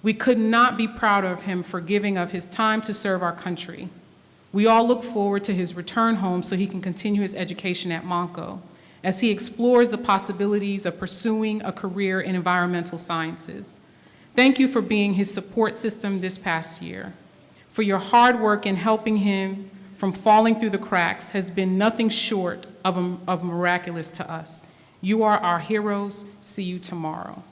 We could not be prouder of him for giving of his time to serve our country. We all look forward to his return home so he can continue his education at Montgomery as he explores the possibilities of pursuing a career in environmental sciences. Thank you for being his support system this past year. For your hard work in helping him from falling through the cracks has been nothing short of miraculous to us. You are our heroes. See you tomorrow.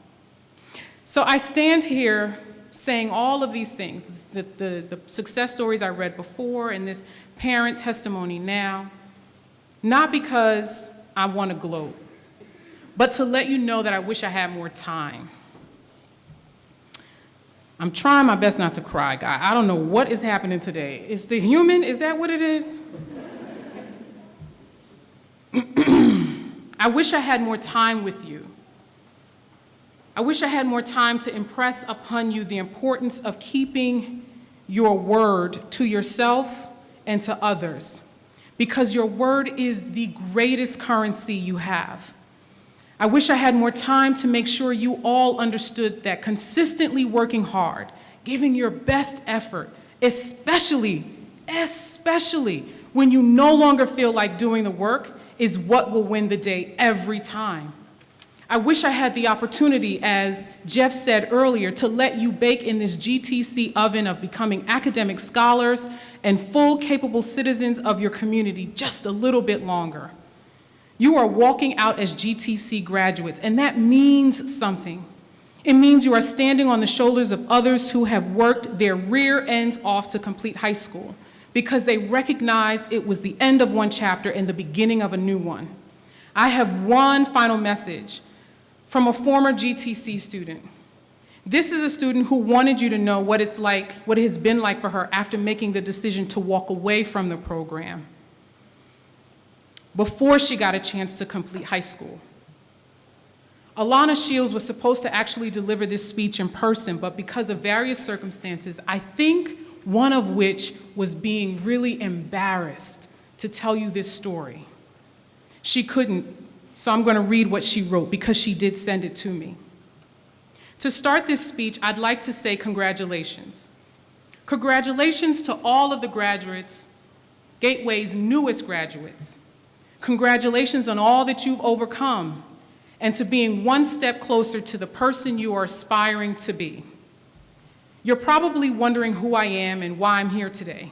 So I stand here saying all of these things, the success stories I read before and this parent testimony now, not because I want to gloat, but to let you know that I wish I had more time. I'm trying my best not to cry, guy. I don't know what is happening today. Is the human, is that what it is? I wish I had more time with you. I wish I had more time to impress upon you the importance of keeping your word to yourself and to others, because your word is the greatest currency you have. I wish I had more time to make sure you all understood that consistently working hard, giving your best effort, especially when you no longer feel like doing the work, is what will win the day every time. I wish I had the opportunity, as Jeff said earlier, to let you bake in this GTC oven of becoming academic scholars and full capable citizens of your community just a little bit longer. You are walking out as GTC graduates, and that means something. It means you are standing on the shoulders of others who have worked their rear ends off to complete high school because they recognized it was the end of one chapter and the beginning of a new one. I have one final message from a former GTC student. This is a student who wanted you to know what it has been like for her after making the decision to walk away from the program before she got a chance to complete high school. Alana Shields was supposed to actually deliver this speech in person, but because of various circumstances, I think one of which was being really embarrassed to tell you this story. She couldn't, so I'm going to read what she wrote because she did send it to me. To start this speech, I'd like to say congratulations. Congratulations to all of the graduates, Gateway's newest graduates. Congratulations on all that you've overcome and to being one step closer to the person you are aspiring to be. You're probably wondering who I am and why I'm here today.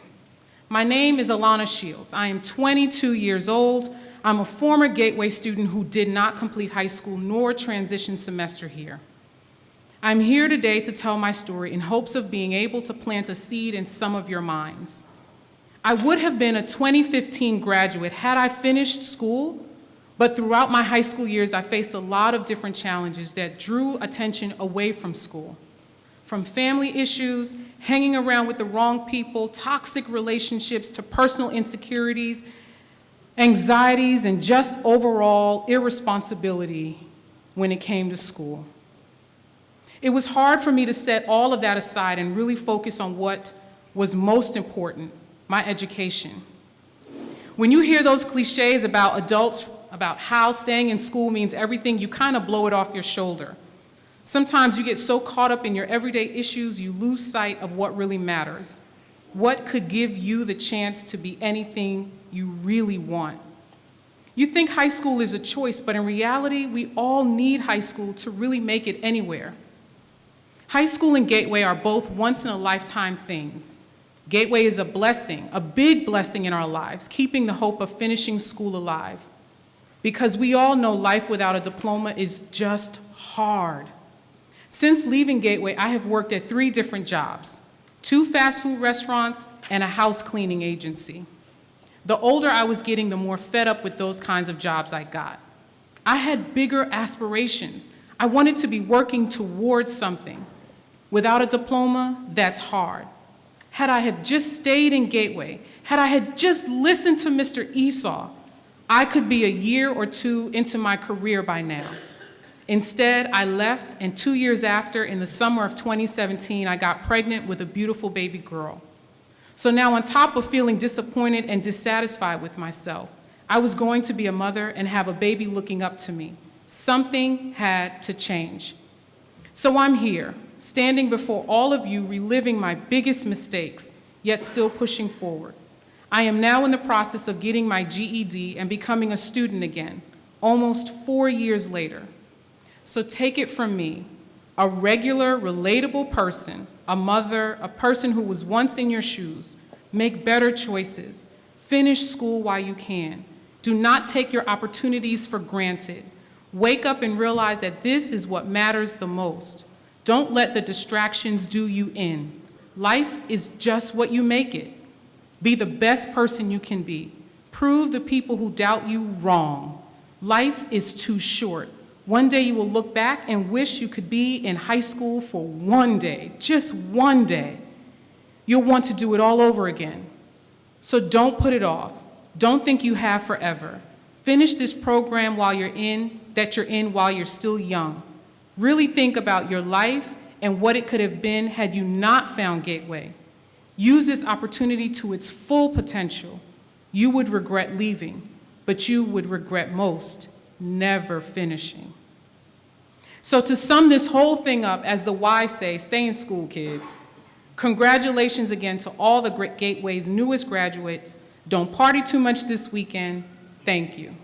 My name is Alana Shields. I am 22 years old. I'm a former Gateway student who did not complete high school nor transition semester here. I'm here today to tell my story in hopes of being able to plant a seed in some of your minds. I would have been a 2015 graduate had I finished school, but throughout my high school years, I faced a lot of different challenges that drew attention away from school. From family issues, hanging around with the wrong people, toxic relationships, to personal insecurities, anxieties, and just overall irresponsibility when it came to school. It was hard for me to set all of that aside and really focus on what was most important, my education. When you hear those cliches about adults, about how staying in school means everything, you kind of blow it off your shoulder. Sometimes you get so caught up in your everyday issues, you lose sight of what really matters. What could give you the chance to be anything you really want? You think high school is a choice, but in reality, we all need high school to really make it anywhere. High school and Gateway are both once-in-a-lifetime things. Gateway is a blessing, a big blessing in our lives, keeping the hope of finishing school alive. Because we all know life without a diploma is just hard. Since leaving Gateway, I have worked at 3 different jobs, 2 fast food restaurants and a house cleaning agency. The older I was getting, the more fed up with those kinds of jobs I got. I had bigger aspirations. I wanted to be working towards something. Without a diploma, that's hard. Had I have just stayed in Gateway, had I had just listened to Mr. Esau, I could be a year or 2 into my career by now. Instead, I left, and 2 years after, in the summer of 2017, I got pregnant with a beautiful baby girl. So now, on top of feeling disappointed and dissatisfied with myself, I was going to be a mother and have a baby looking up to me. Something had to change. So I'm here, standing before all of you, reliving my biggest mistakes, yet still pushing forward. I am now in the process of getting my GED and becoming a student again, almost 4 years later. So take it from me, a regular, relatable person, a mother, a person who was once in your shoes. Make better choices. Finish school while you can. Do not take your opportunities for granted. Wake up and realize that this is what matters the most. Don't let the distractions do you in. Life is just what you make it. Be the best person you can be. Prove the people who doubt you wrong. Life is too short. One day you will look back and wish you could be in high school for one day, just one day. You'll want to do it all over again. So don't put it off. Don't think you have forever. Finish this program while you're in while you're still young. Really think about your life and what it could have been had you not found Gateway. Use this opportunity to its full potential. You would regret leaving, but you would regret most never finishing. So to sum this whole thing up, as the wise say, stay in school, kids. Congratulations again to all the Gateway's newest graduates. Don't party too much this weekend. Thank you.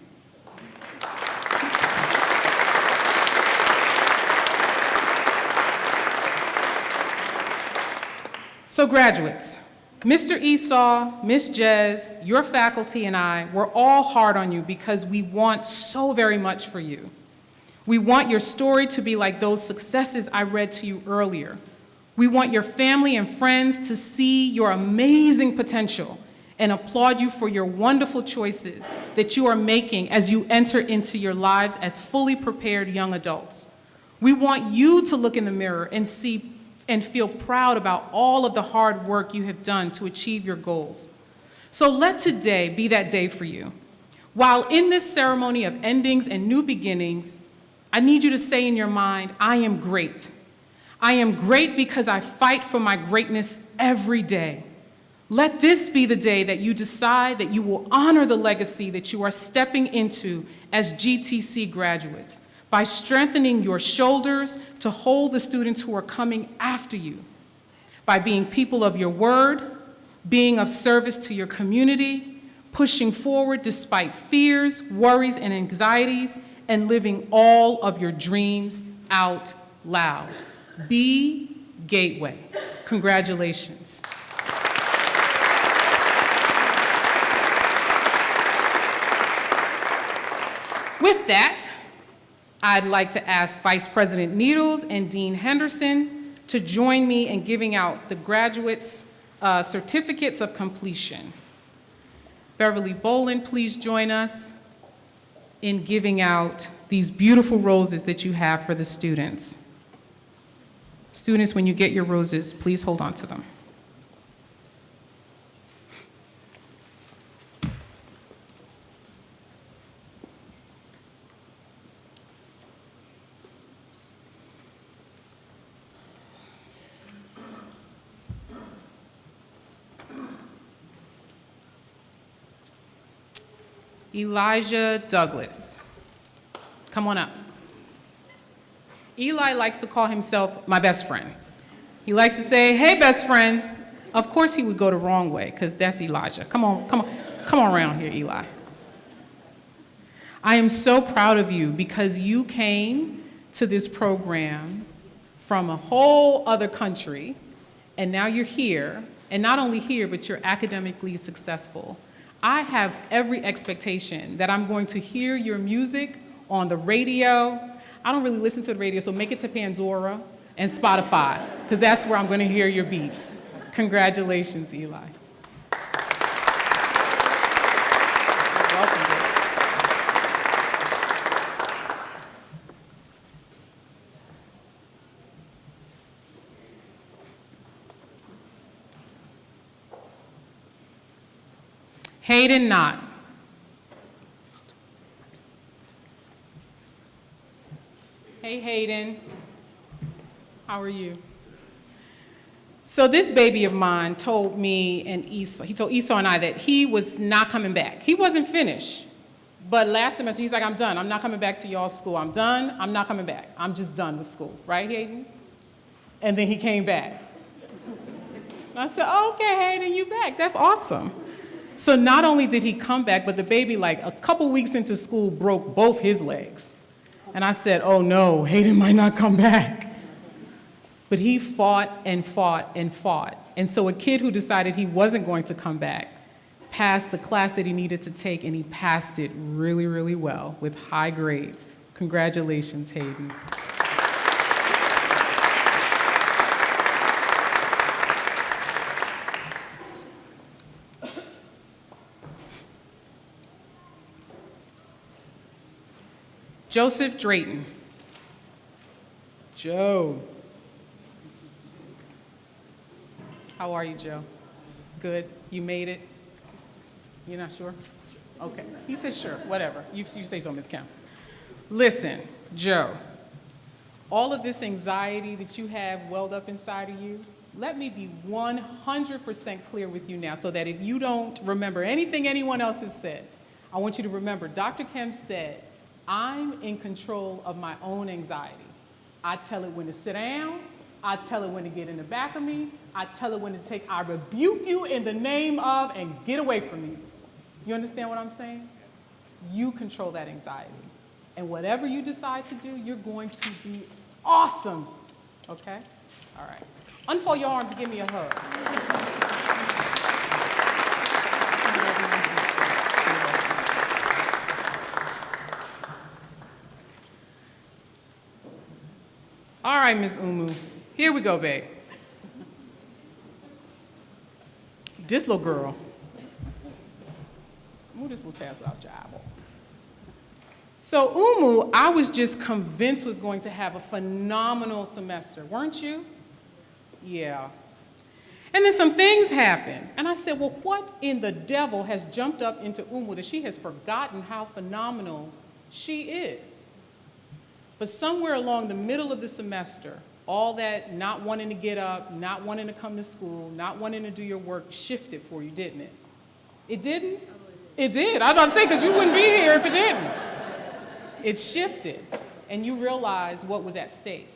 So graduates, Mr. Esau, Miss Jez, your faculty and I, we're all hard on you because we want so very much for you. We want your story to be like those successes I read to you earlier. We want your family and friends to see your amazing potential and applaud you for your wonderful choices that you are making as you enter into your lives as fully prepared young adults. We want you to look in the mirror and see and feel proud about all of the hard work you have done to achieve your goals. So let today be that day for you. While in this ceremony of endings and new beginnings, I need you to say in your mind, I am great. I am great because I fight for my greatness every day. Let this be the day that you decide that you will honor the legacy that you are stepping into as GTC graduates, by strengthening your shoulders to hold the students who are coming after you, by being people of your word, being of service to your community, pushing forward despite fears, worries, and anxieties, and living all of your dreams out loud. Be Gateway. Congratulations. With that, I'd like to ask Vice President Needles and Dean Henderson to join me in giving out the graduates' certificates of completion. Beverly Boland, please join us in giving out these beautiful roses that you have for the students. Students, when you get your roses, please hold on to them. Elijah Douglas, come on up. Eli likes to call himself my best friend. He likes to say, hey, best friend. Of course he would go the wrong way, because that's Elijah. Come on around here, Eli. I am so proud of you because you came to this program from a whole other country, and now you're here, and not only here, but you're academically successful. I have every expectation that I'm going to hear your music on the radio. I don't really listen to the radio, so make it to Pandora and Spotify, because that's where I'm going to hear your beats. Congratulations, Eli. Welcome, babe. Hayden Knott. Hey, Hayden. How are you? So this baby of mine told me and Esau, he told Esau and I that he was not coming back. He wasn't finished. But last semester, he's like, I'm done. I'm not coming back to y'all's school. I'm done. I'm not coming back. I'm just done with school. Right, Hayden? And then he came back. And I said, oh, okay, Hayden, you back. That's awesome. So not only did he come back, but the baby, like a couple weeks into school, broke both his legs. And I said, oh no, Hayden might not come back. But he fought and fought and fought. And so a kid who decided he wasn't going to come back passed the class that he needed to take, and he passed it really, really well with high grades. Congratulations, Hayden. Joseph Drayton. Joe. How are you, Joe? Good. You made it? You're not sure? Okay. He said sure, whatever. You say so, Ms. Kemp. Listen, Joe, all of this anxiety that you have welled up inside of you, let me be 100% clear with you now so that if you don't remember anything anyone else has said, I want you to remember Dr. Kemp said, I'm in control of my own anxiety. I tell it when to sit down. I tell it when to get in the back of me. I tell it when to take, I rebuke you in the name of, and get away from me. You understand what I'm saying? You control that anxiety. And whatever you decide to do, you're going to be awesome. Okay? All right. Unfold your arms and give me a hug. All right, Miss Umu. Here we go, babe. This little girl. Move this little tassel out your eyeball. So Umu, I was just convinced was going to have a phenomenal semester, weren't you? Yeah. And then some things happened. And I said, well, what in the devil has jumped up into Umu that she has forgotten how phenomenal she is? But somewhere along the middle of the semester, all that not wanting to get up, not wanting to come to school, not wanting to do your work shifted for you, didn't it? It didn't? It did. I was about to say, because you wouldn't be here if it didn't. It shifted, and you realized what was at stake.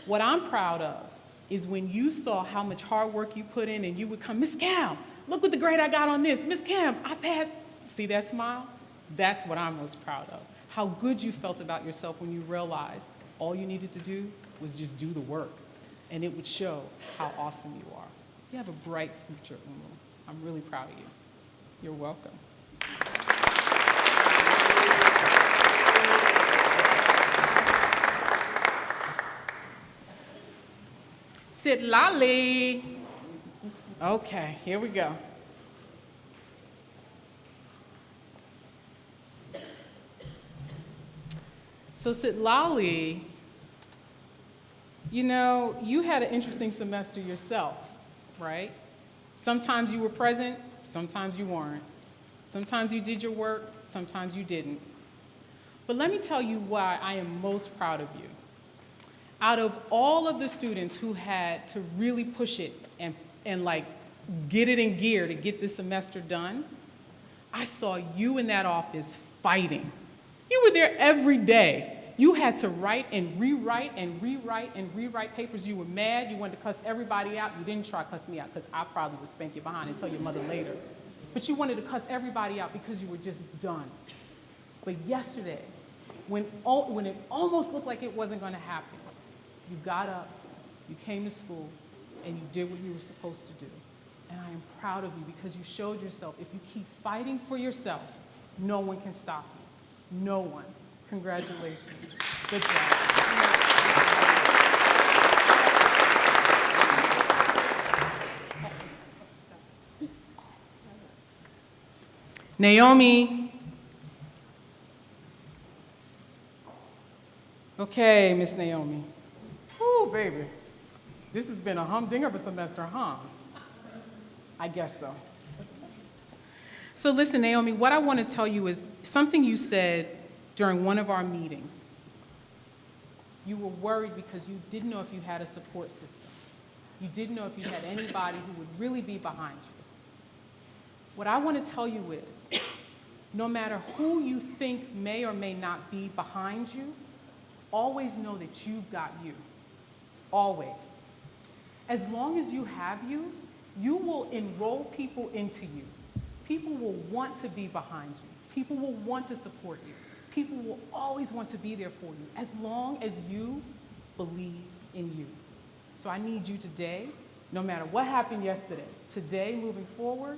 What I'm proud of is when you saw how much hard work you put in, and you would come, Miss Cam, look what the grade I got on this. Miss Cam, I passed. See that smile? That's what I'm most proud of. How good you felt about yourself when you realized all you needed to do was just do the work. and it would show how awesome you are. You have a bright future, Umu. I'm really proud of you. You're welcome. Sit Lolly. Okay, here we go. So Sitlali, you know, you had an interesting semester yourself, right? Sometimes you were present, sometimes you weren't. Sometimes you did your work, sometimes you didn't. But let me tell you why I am most proud of you. Out of all of the students who had to really push it and like get it in gear to get this semester done, I saw you in that office fighting. You were there every day. You had to write and rewrite and rewrite and rewrite papers. You were mad. You wanted to cuss everybody out. You didn't try to cuss me out because I probably would spank you behind and tell your mother later. But you wanted to cuss everybody out because you were just done. But yesterday, when it almost looked like it wasn't going to happen, you got up, you came to school, and you did what you were supposed to do. And I am proud of you because you showed yourself if you keep fighting for yourself, no one can stop you. No one. Congratulations. Good job. Naomi. Okay, Miss Naomi. Ooh, baby. This has been a humdinger of a semester, huh? I guess so. So listen, Naomi, what I want to tell you is something you said during one of our meetings. You were worried because you didn't know if you had a support system. You didn't know if you had anybody who would really be behind you. What I want to tell you is, no matter who you think may or may not be behind you, always know that you've got you. Always. As long as you have you, you will enroll people into you. People will want to be behind you. People will want to support you. People will always want to be there for you as long as you believe in you. So I need you today, no matter what happened yesterday, today moving forward,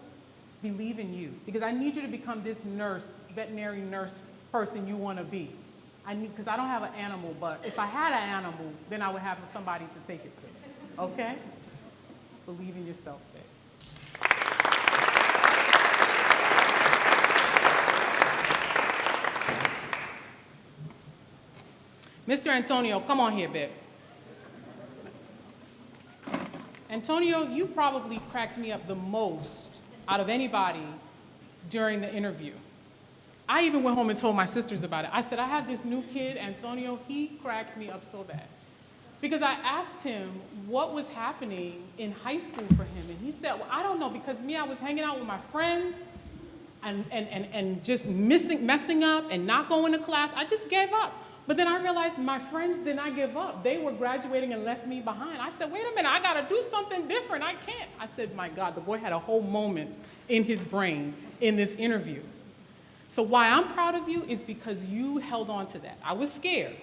believe in you. Because I need you to become this nurse, veterinary nurse person you want to be. Because I don't have an animal, but if I had an animal, then I would have somebody to take it to. Okay? Believe in yourself, babe. Mr. Antonio, come on here, babe. Antonio, you probably cracked me up the most out of anybody during the interview. I even went home and told my sisters about it. I said, I have this new kid, Antonio, he cracked me up so bad. Because I asked him what was happening in high school for him, and he said, well, I don't know, because I was hanging out with my friends and just messing up and not going to class. I just gave up. But then I realized my friends did not give up. They were graduating and left me behind. I said, wait a minute, I gotta do something different. I can't. I said, my God, the boy had a whole moment in his brain in this interview. So why I'm proud of you is because you held on to that. I was scared.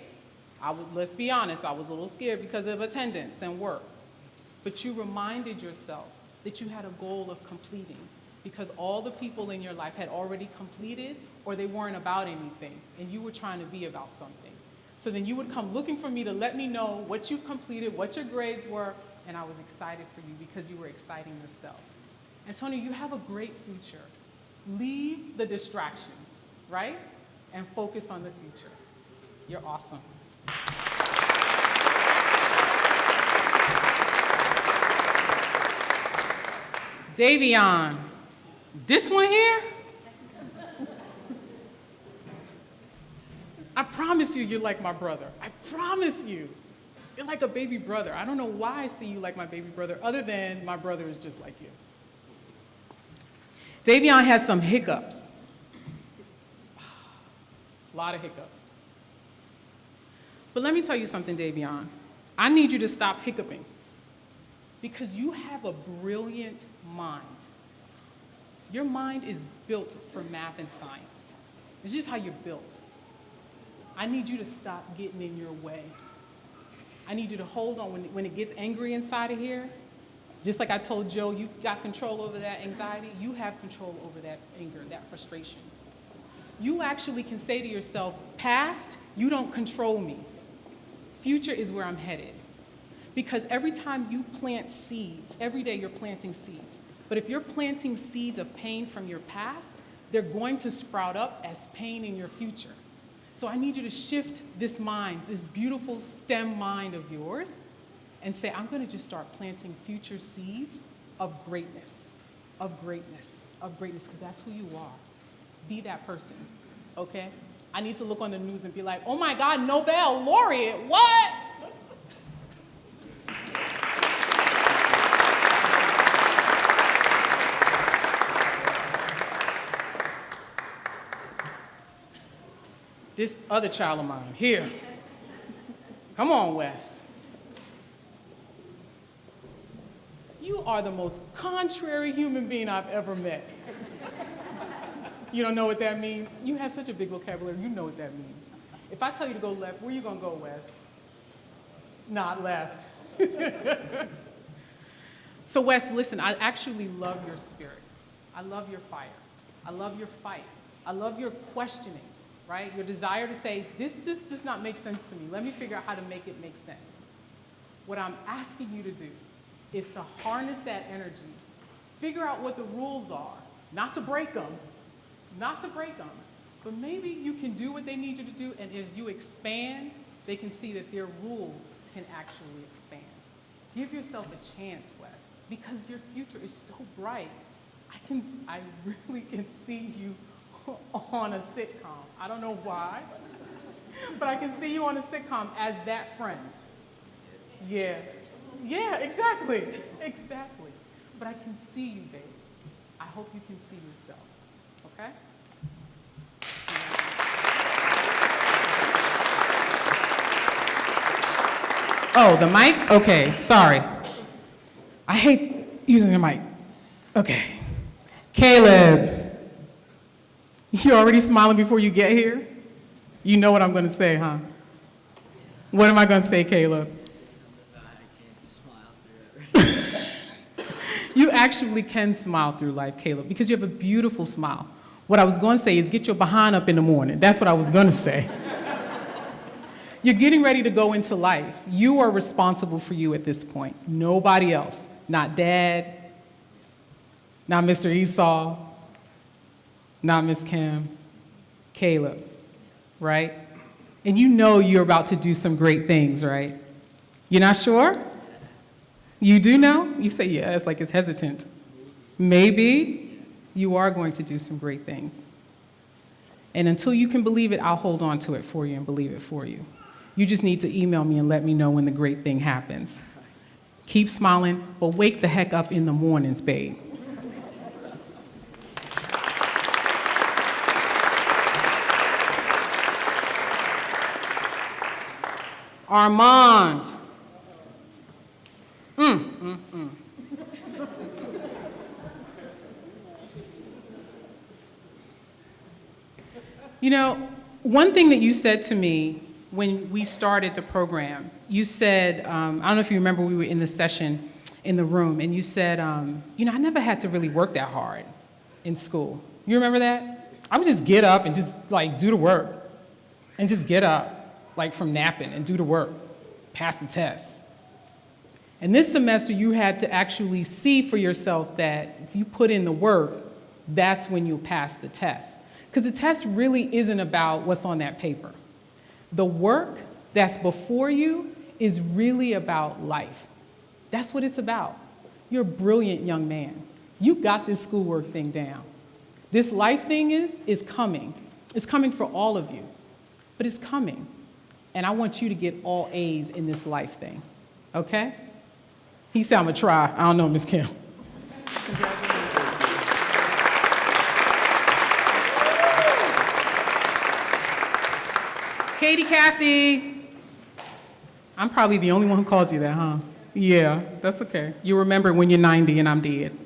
Let's be honest, I was a little scared because of attendance and work. But you reminded yourself that you had a goal of completing because all the people in your life had already completed or they weren't about anything and you were trying to be about something. So then you would come looking for me to let me know what you've completed, what your grades were, and I was excited for you because you were exciting yourself. Antonio, you have a great future. Leave the distractions, right? And focus on the future. You're awesome. Davion, this one here? I promise you, you're like my brother. I promise you. You're like a baby brother. I don't know why I see you like my baby brother, other than my brother is just like you. Davion had some hiccups. A lot of hiccups. But let me tell you something, Davion. I need you to stop hiccuping because you have a brilliant mind. Your mind is built for math and science. It's just how you're built. I need you to stop getting in your way. I need you to hold on when it gets angry inside of here. Just like I told Joe, you got control over that anxiety, you have control over that anger, that frustration. You actually can say to yourself, past, you don't control me. Future is where I'm headed. Because every time you plant seeds, every day you're planting seeds. But if you're planting seeds of pain from your past, they're going to sprout up as pain in your future. So I need you to shift this mind, this beautiful STEM mind of yours, and say, I'm going to just start planting future seeds of greatness, of greatness, of greatness, because that's who you are. Be that person, okay? I need to look on the news and be like, oh my God, Nobel laureate, what? This other child of mine, here. Come on, Wes. You are the most contrary human being I've ever met. You don't know what that means? You have such a big vocabulary, you know what that means. If I tell you to go left, where are you gonna go, Wes? Not left. So Wes, listen, I actually love your spirit. I love your fire. I love your fight. I love your questioning, right? Your desire to say, this does not make sense to me. Let me figure out how to make it make sense. What I'm asking you to do is to harness that energy, figure out what the rules are, not to break them, but maybe you can do what they need you to do, and as you expand, they can see that their rules can actually expand. Give yourself a chance, Wes, because your future is so bright. I really can see you on a sitcom. I don't know why, but I can see you on a sitcom as that friend. Yeah, exactly. But I can see you, baby. I hope you can see yourself, okay? Oh, the mic? Okay, sorry. I hate using the mic. Okay. Caleb, you already smiling before you get here? You know what I'm gonna say, huh? What am I gonna say, Caleb? You actually can smile through life, Caleb, because you have a beautiful smile. What I was going to say is get your behind up in the morning. That's what I was going to say. You're getting ready to go into life. You are responsible for you at this point. Nobody else. Not Dad, not Mr. Esau, not Miss Kim, Caleb, right? And you know you're about to do some great things, right? You're not sure? You do know? You say yes, like it's hesitant. Maybe you are going to do some great things. And until you can believe it, I'll hold on to it for you and believe it for you. You just need to email me and let me know when the great thing happens. Keep smiling, but wake the heck up in the mornings, babe. Armand. You know, one thing that you said to me when we started the program, you said, I don't know if you remember, we were in the session in the room, and you said, you know, I never had to really work that hard in school. You remember that? I would just get up and just like do the work, and just get up like from napping and do the work, pass the test. And this semester, you had to actually see for yourself that if you put in the work, that's when you'll pass the test. Because the test really isn't about what's on that paper. The work that's before you is really about life. That's what it's about. You're a brilliant young man. You got this schoolwork thing down. This life thing is coming. It's coming for all of you, but it's coming. And I want you to get all A's in this life thing, okay? He said I'm gonna try. I don't know, Miss Kim. Katie, Kathy. I'm probably the only one who calls you that, huh? Yeah, that's okay. You remember when you're 90 and I'm dead.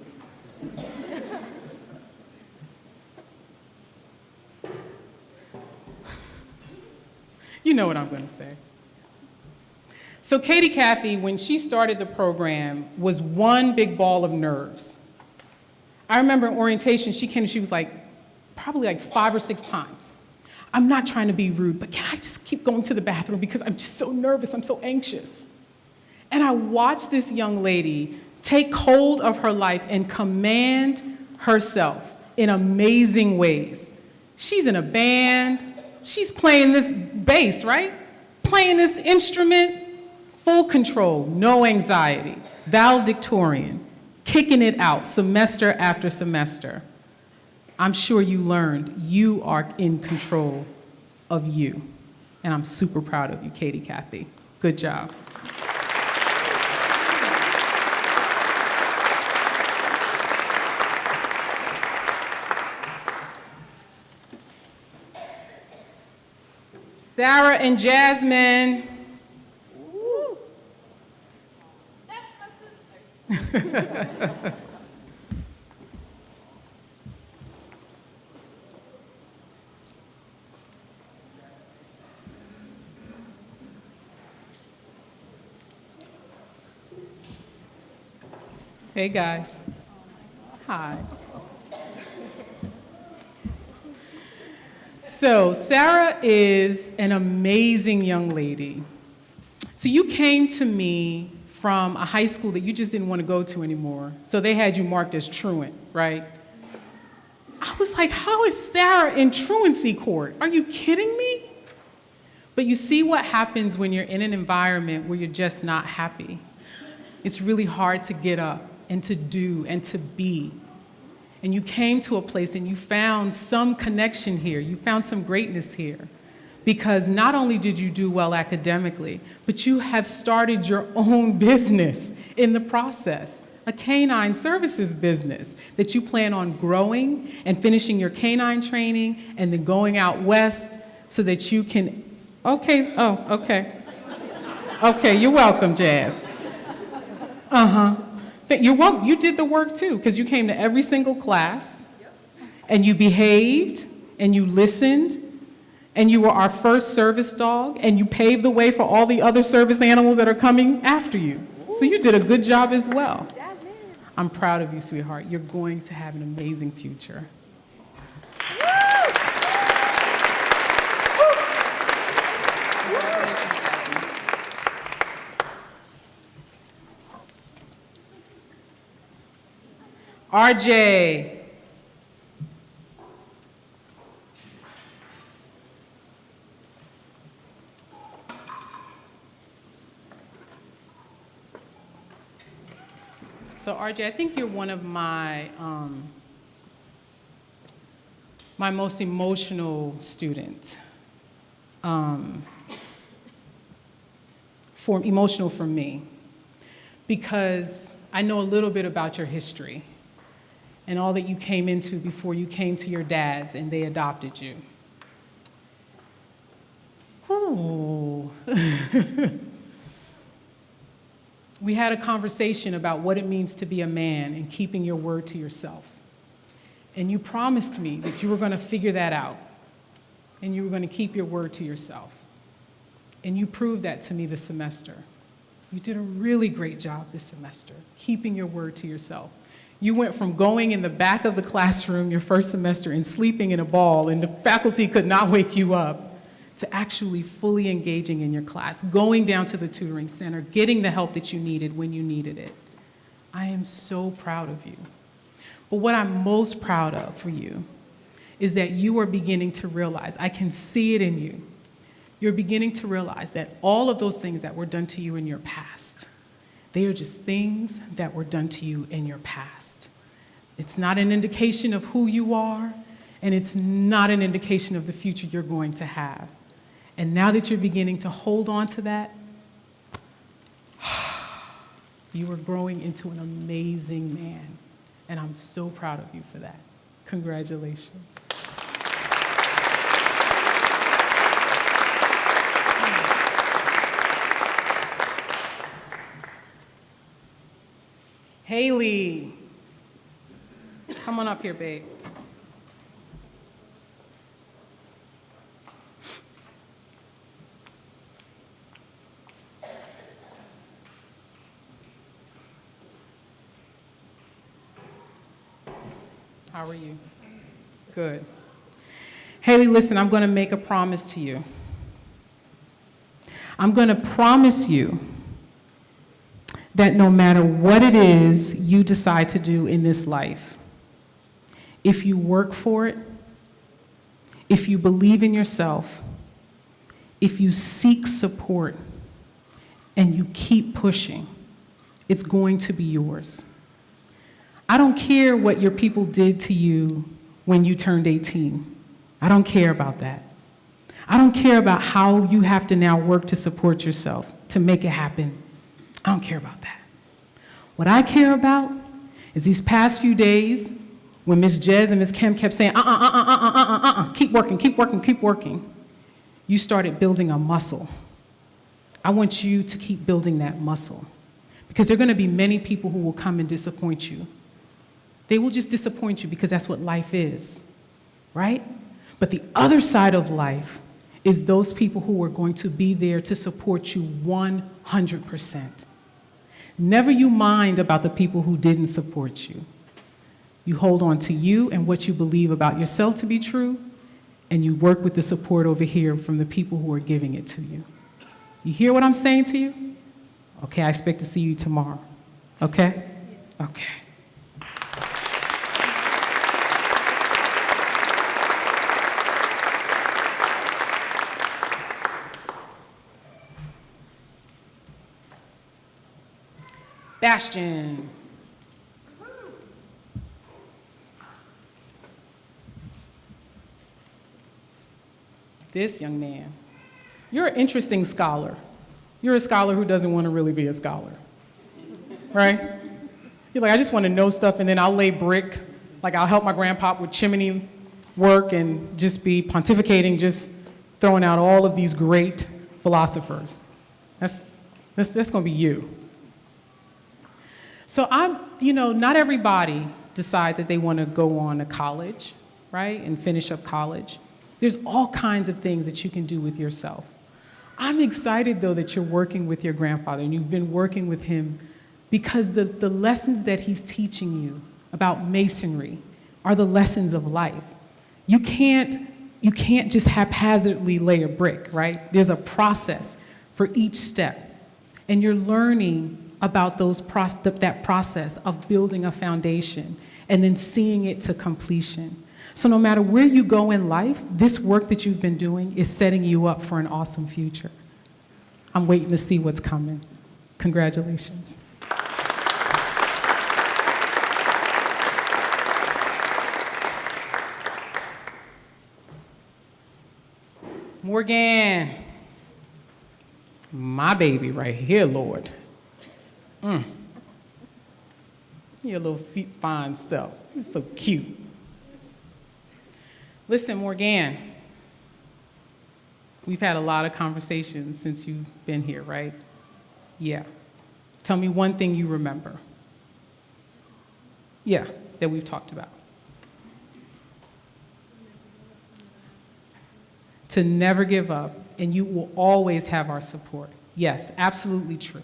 You know what I'm gonna say. So Katie Cathy, when she started the program, was one big ball of nerves. I remember in orientation, she came and she was like, probably like 5 or 6 times. I'm not trying to be rude, but can I just keep going to the bathroom because I'm just so nervous, I'm so anxious. And I watched this young lady take hold of her life and command herself in amazing ways. She's in a band, she's playing this bass, right? Playing this instrument, full control, no anxiety, valedictorian, kicking it out semester after semester. I'm sure you learned you are in control of you. And I'm super proud of you, Katie Cathy. Good job. Sarah and Jasmine. Hey guys. Hi. So Sarah is an amazing young lady. So you came to me from a high school that you just didn't want to go to anymore. So they had you marked as truant, right? I was like, how is Sarah in truancy court? Are you kidding me? But you see what happens when you're in an environment where you're just not happy. It's really hard to get up and to do and to be. And you came to a place and you found some connection here. You found some greatness here. Because not only did you do well academically, but you have started your own business in the process, a canine services business that you plan on growing and finishing your canine training and then going out west so that you can, okay, you're welcome, Jazz. You're welcome. You did the work too, because you came to every single class, and you behaved, and you listened, and you were our first service dog, and you paved the way for all the other service animals that are coming after you. So you did a good job as well. I'm proud of you, sweetheart. You're going to have an amazing future. RJ. So RJ, I think you're one of my my most emotional students. Emotional for me, because I know a little bit about your history and all that you came into before you came to your dads and they adopted you. Ooh. We had a conversation about what it means to be a man and keeping your word to yourself. And you promised me that you were going to figure that out and you were going to keep your word to yourself. And you proved that to me this semester. You did a really great job this semester, keeping your word to yourself. You went from going in the back of the classroom your first semester and sleeping in a ball and the faculty could not wake you up, to actually fully engaging in your class, going down to the tutoring center, getting the help that you needed when you needed it. I am so proud of you. But what I'm most proud of for you is that you are beginning to realize, I can see it in you, you're beginning to realize that all of those things that were done to you in your past, they are just things that were done to you in your past. It's not an indication of who you are, and it's not an indication of the future you're going to have. And now that you're beginning to hold on to that, you are growing into an amazing man. And I'm so proud of you for that. Congratulations. Haley, come on up here, babe. How are you? Good. Haley, listen, I'm going to make a promise to you. I'm going to promise you that no matter what it is you decide to do in this life, if you work for it, if you believe in yourself, if you seek support, and you keep pushing, it's going to be yours. I don't care what your people did to you when you turned 18. I don't care about that. I don't care about how you have to now work to support yourself, to make it happen. I don't care about that. What I care about is these past few days when Ms. Jez and Ms. Kim kept saying, keep working, keep working, keep working. You started building a muscle. I want you to keep building that muscle because there are going to be many people who will come and disappoint you. They will just disappoint you because that's what life is, right? But the other side of life is those people who are going to be there to support you 100%. Never you mind about the people who didn't support you. You hold on to you and what you believe about yourself to be true, and you work with the support over here from the people who are giving it to you. You hear what I'm saying to you? Okay, I expect to see you tomorrow. Okay? Okay. Bastion. This young man. You're an interesting scholar. You're a scholar who doesn't want to really be a scholar, right? You're like, I just want to know stuff and then I'll lay bricks. Like I'll help my grandpa with chimney work and just be pontificating, just throwing out all of these great philosophers. That's going to be you. So not everybody decides that they want to go on to college, right, and finish up college. There's all kinds of things that you can do with yourself. I'm excited, though, that you're working with your grandfather and you've been working with him because the lessons that he's teaching you about masonry are the lessons of life. You can't just haphazardly lay a brick, right? There's a process for each step. And you're learning about that process of building a foundation and then seeing it to completion. So no matter where you go in life, this work that you've been doing is setting you up for an awesome future. I'm waiting to see what's coming. Congratulations. Morgan, my baby right here, Lord. Your little fine self. You're so cute. Listen, Morgan, we've had a lot of conversations since you've been here, right? Yeah. Tell me one thing you remember. Yeah, that we've talked about. To never give up, and you will always have our support. Yes, absolutely true.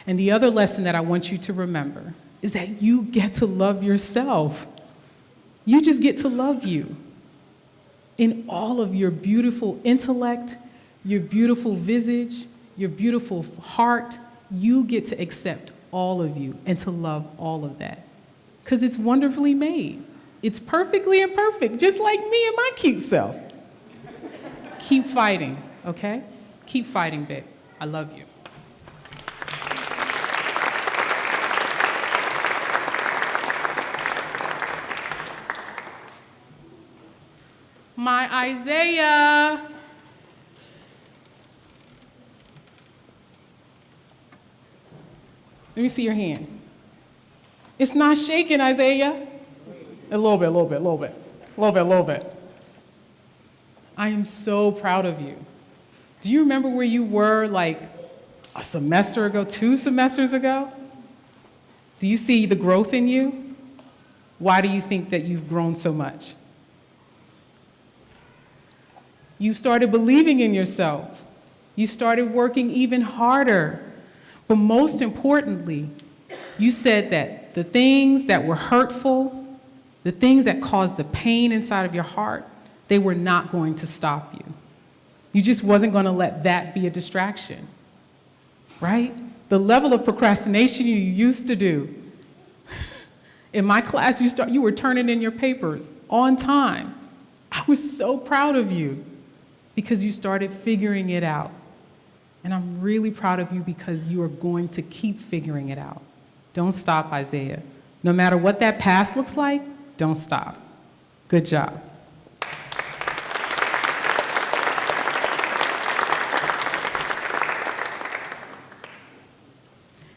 And the other lesson that I want you to remember is that you get to love yourself. You just get to love you. In all of your beautiful intellect, your beautiful visage, your beautiful heart, you get to accept all of you and to love all of that. Because it's wonderfully made. It's perfectly imperfect, just like me and my cute self. Keep fighting, okay? Keep fighting, babe. I love you. My Isaiah. Let me see your hand. It's not shaking, Isaiah. A little bit. I am so proud of you. Do you remember where you were like a semester ago, 2 semesters ago? Do you see the growth in you? Why do you think that you've grown so much? You started believing in yourself. You started working even harder. But most importantly, you said that the things that were hurtful, the things that caused the pain inside of your heart, they were not going to stop you. You just wasn't going to let that be a distraction, right? The level of procrastination you used to do. In my class, you were turning in your papers on time. I was so proud of you because you started figuring it out. And I'm really proud of you because you are going to keep figuring it out. Don't stop, Isaiah. No matter what that past looks like, don't stop. Good job.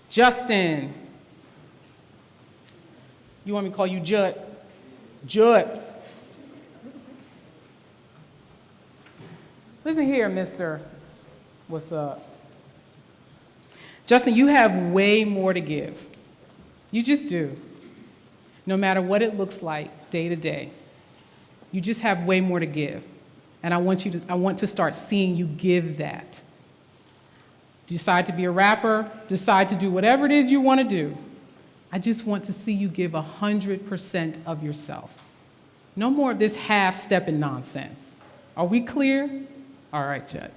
Justin. You want me to call you Judd? Judd. Listen here, mister. What's up? Justin, you have way more to give. You just do. No matter what it looks like day to day. You just have way more to give. And I want to start seeing you give that. Decide to be a rapper, decide to do whatever it is you want to do. I just want to see you give 100% of yourself. No more of this half-stepping nonsense. Are we clear? All right, Judd.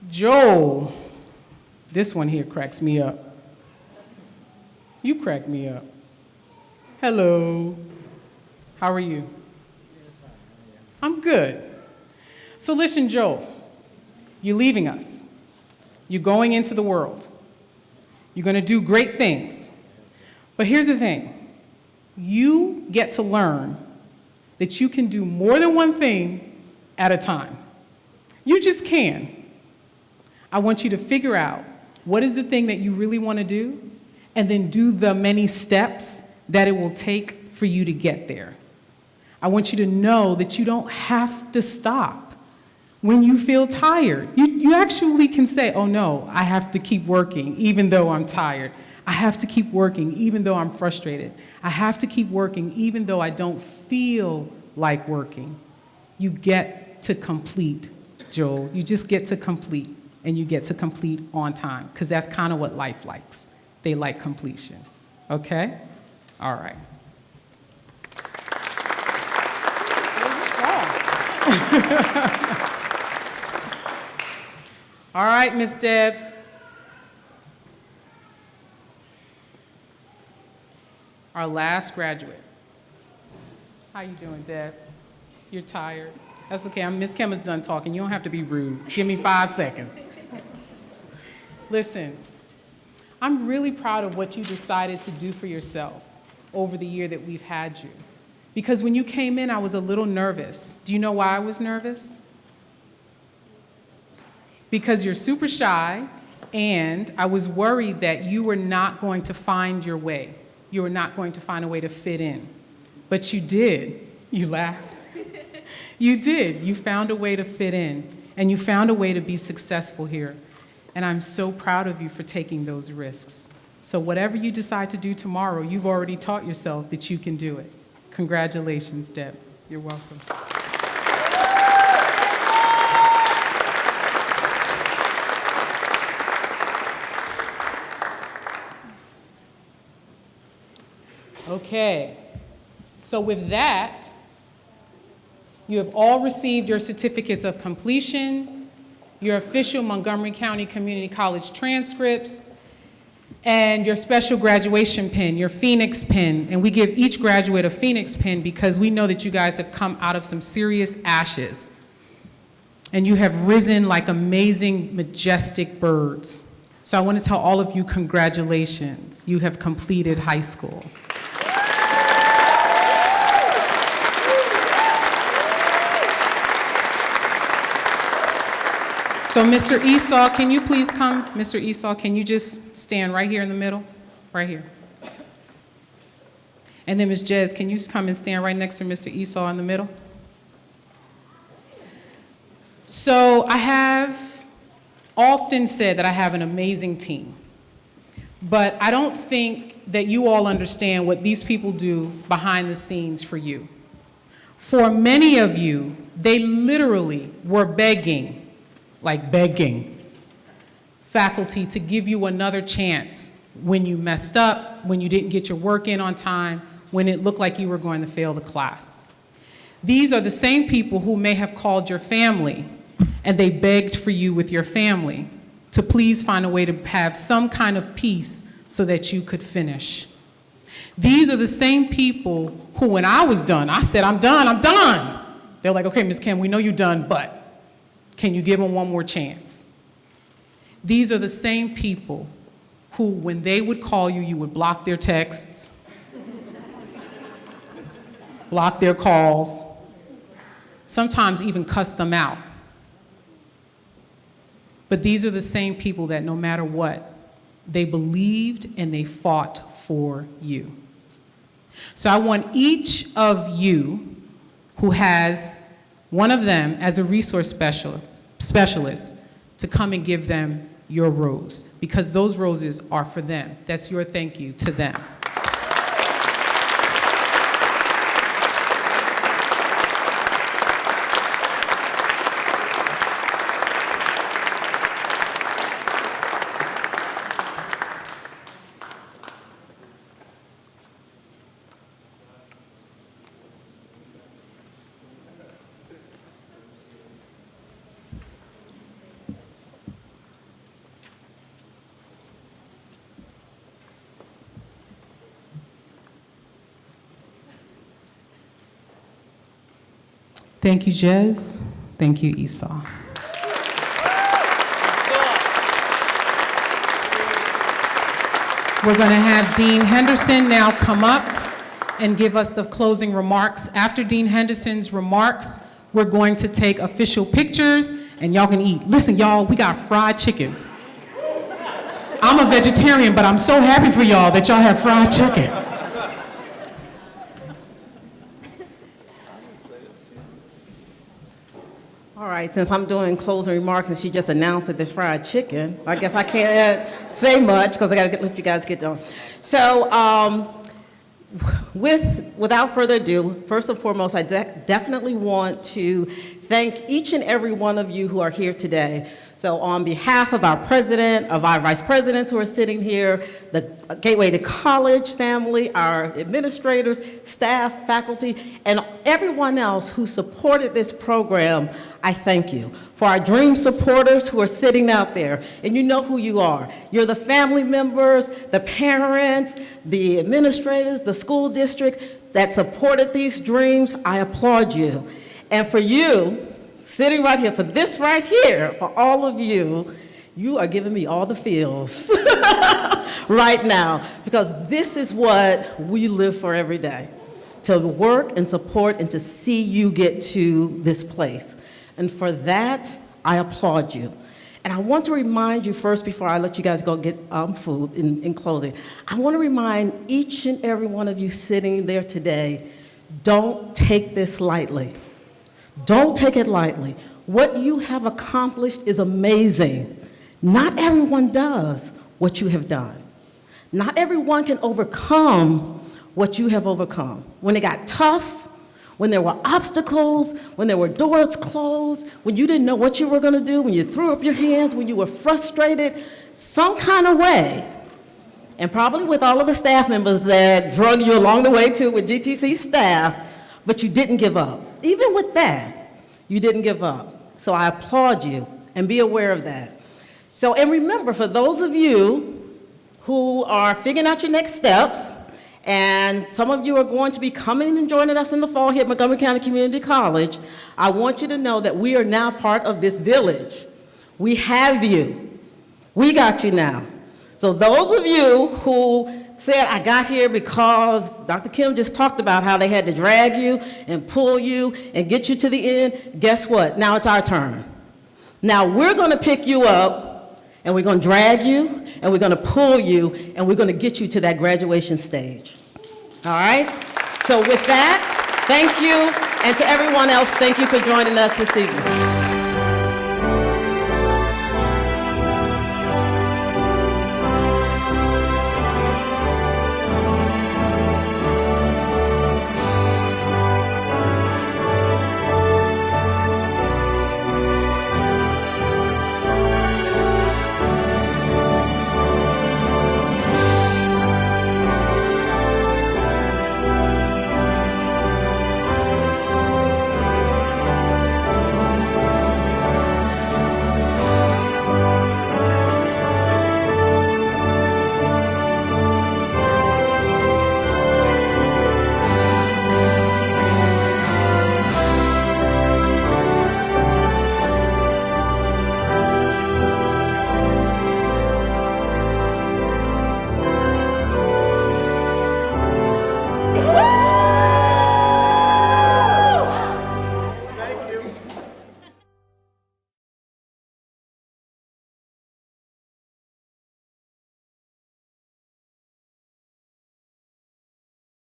Joel, this one here cracks me up. You crack me up. Hello. How are you? I'm good. So listen, Joel, you're leaving us. You're going into the world. You're going to do great things. But here's the thing. You get to learn that you can do more than one thing at a time. You just can. I want you to figure out what is the thing that you really want to do, and then do the many steps that it will take for you to get there. I want you to know that you don't have to stop when you feel tired. You actually can say, oh no, I have to keep working even though I'm tired. I have to keep working even though I'm frustrated. I have to keep working even though I don't feel like working. You get to complete, Joel. You just get to complete, and you get to complete on time, because that's kind of what life likes. They like completion, okay? All right. All right, Miss Deb. Our last graduate. How you doing, Deb? You're tired? That's okay. Miss Kim is done talking. You don't have to be rude. Give me 5 seconds. Listen, I'm really proud of what you decided to do for yourself over the year that we've had you. Because when you came in, I was a little nervous. Do you know why I was nervous? Because you're super shy, and I was worried that you were not going to find your way. You were not going to find a way to fit in. But you did. You laughed. You did. You found a way to fit in, and you found a way to be successful here. And I'm so proud of you for taking those risks. So whatever you decide to do tomorrow, you've already taught yourself that you can do it. Congratulations, Deb. You're welcome. Okay, so with that, you have all received your certificates of completion, your official Montgomery County Community College transcripts, and your special graduation pin, your Phoenix pin. And we give each graduate a Phoenix pin because we know that you guys have come out of some serious ashes. And you have risen like amazing, majestic birds. So I want to tell all of you, congratulations. You have completed high school. So Mr. Esau, can you please come? Mr. Esau, can you just stand right here in the middle? Right here. And then Ms. Jez, can you come and stand right next to Mr. Esau in the middle? So I have often said that I have an amazing team, but I don't think that you all understand what these people do behind the scenes for you. For many of you, they literally were begging, like begging, faculty to give you another chance when you messed up, when you didn't get your work in on time, when it looked like you were going to fail the class. These are the same people who may have called your family and they begged for you with your family to please find a way to have some kind of peace so that you could finish. These are the same people who, when I was done, I said, I'm done. They're like, okay, Ms. Kim, we know you're done, but can you give them one more chance? These are the same people who, when they would call you, you would block their texts, block their calls, sometimes even cuss them out. But these are the same people that no matter what, they believed and they fought for you. So I want each of you who has one of them as a resource specialist to come and give them your rose, because those roses are for them. That's your thank you to them. Thank you, Jez. Thank you, Esau. We're going to have Dean Henderson now come up and give us the closing remarks. After Dean Henderson's remarks, we're going to take official pictures and y'all can eat. Listen, y'all, we got fried chicken. I'm a vegetarian, but I'm so happy for y'all that y'all have fried chicken. All right, since I'm doing closing remarks and she just announced that there's fried chicken, I guess I can't say much because I got to let you guys get done. So without further ado, first and foremost, I definitely want to thank each and every one of you who are here today. So on behalf of our president, of our vice presidents who are sitting here, the Gateway to College family, our administrators, staff, faculty, and everyone else who supported this program, I thank you. For our dream supporters who are sitting out there, and you know who you are. You're the family members, the parents, the administrators, the school district that supported these dreams. I applaud you. And for you, sitting right here, for this right here, for all of you, you are giving me all the feels right now, because this is what we live for every day, to work and support and to see you get to this place. And for that, I applaud you. And I want to remind you first, before I let you guys go get food in closing, I want to remind each and every one of you sitting there today, don't take this lightly. Don't take it lightly. What you have accomplished is amazing. Not everyone does what you have done. Not everyone can overcome what you have overcome. When it got tough, when there were obstacles, when there were doors closed, when you didn't know what you were going to do, when you threw up your hands, when you were frustrated, some kind of way, and probably with all of the staff members that drug you along the way too, with GTC staff, but you didn't give up. Even with that, you didn't give up. So I applaud you, and be aware of that. So, and remember, for those of you who are figuring out your next steps, and some of you are going to be coming and joining us in the fall here at Montgomery County Community College, I want you to know that we are now part of this village. We have you. We got you now. So those of you who said, I got here because Dr. Kim just talked about how they had to drag you and pull you and get you to the end, guess what? Now it's our turn. Now we're going to pick you up, and we're going to drag you, and we're going to pull you, and we're going to get you to that graduation stage. All right? So with that, thank you, and to everyone else, thank you for joining us this evening.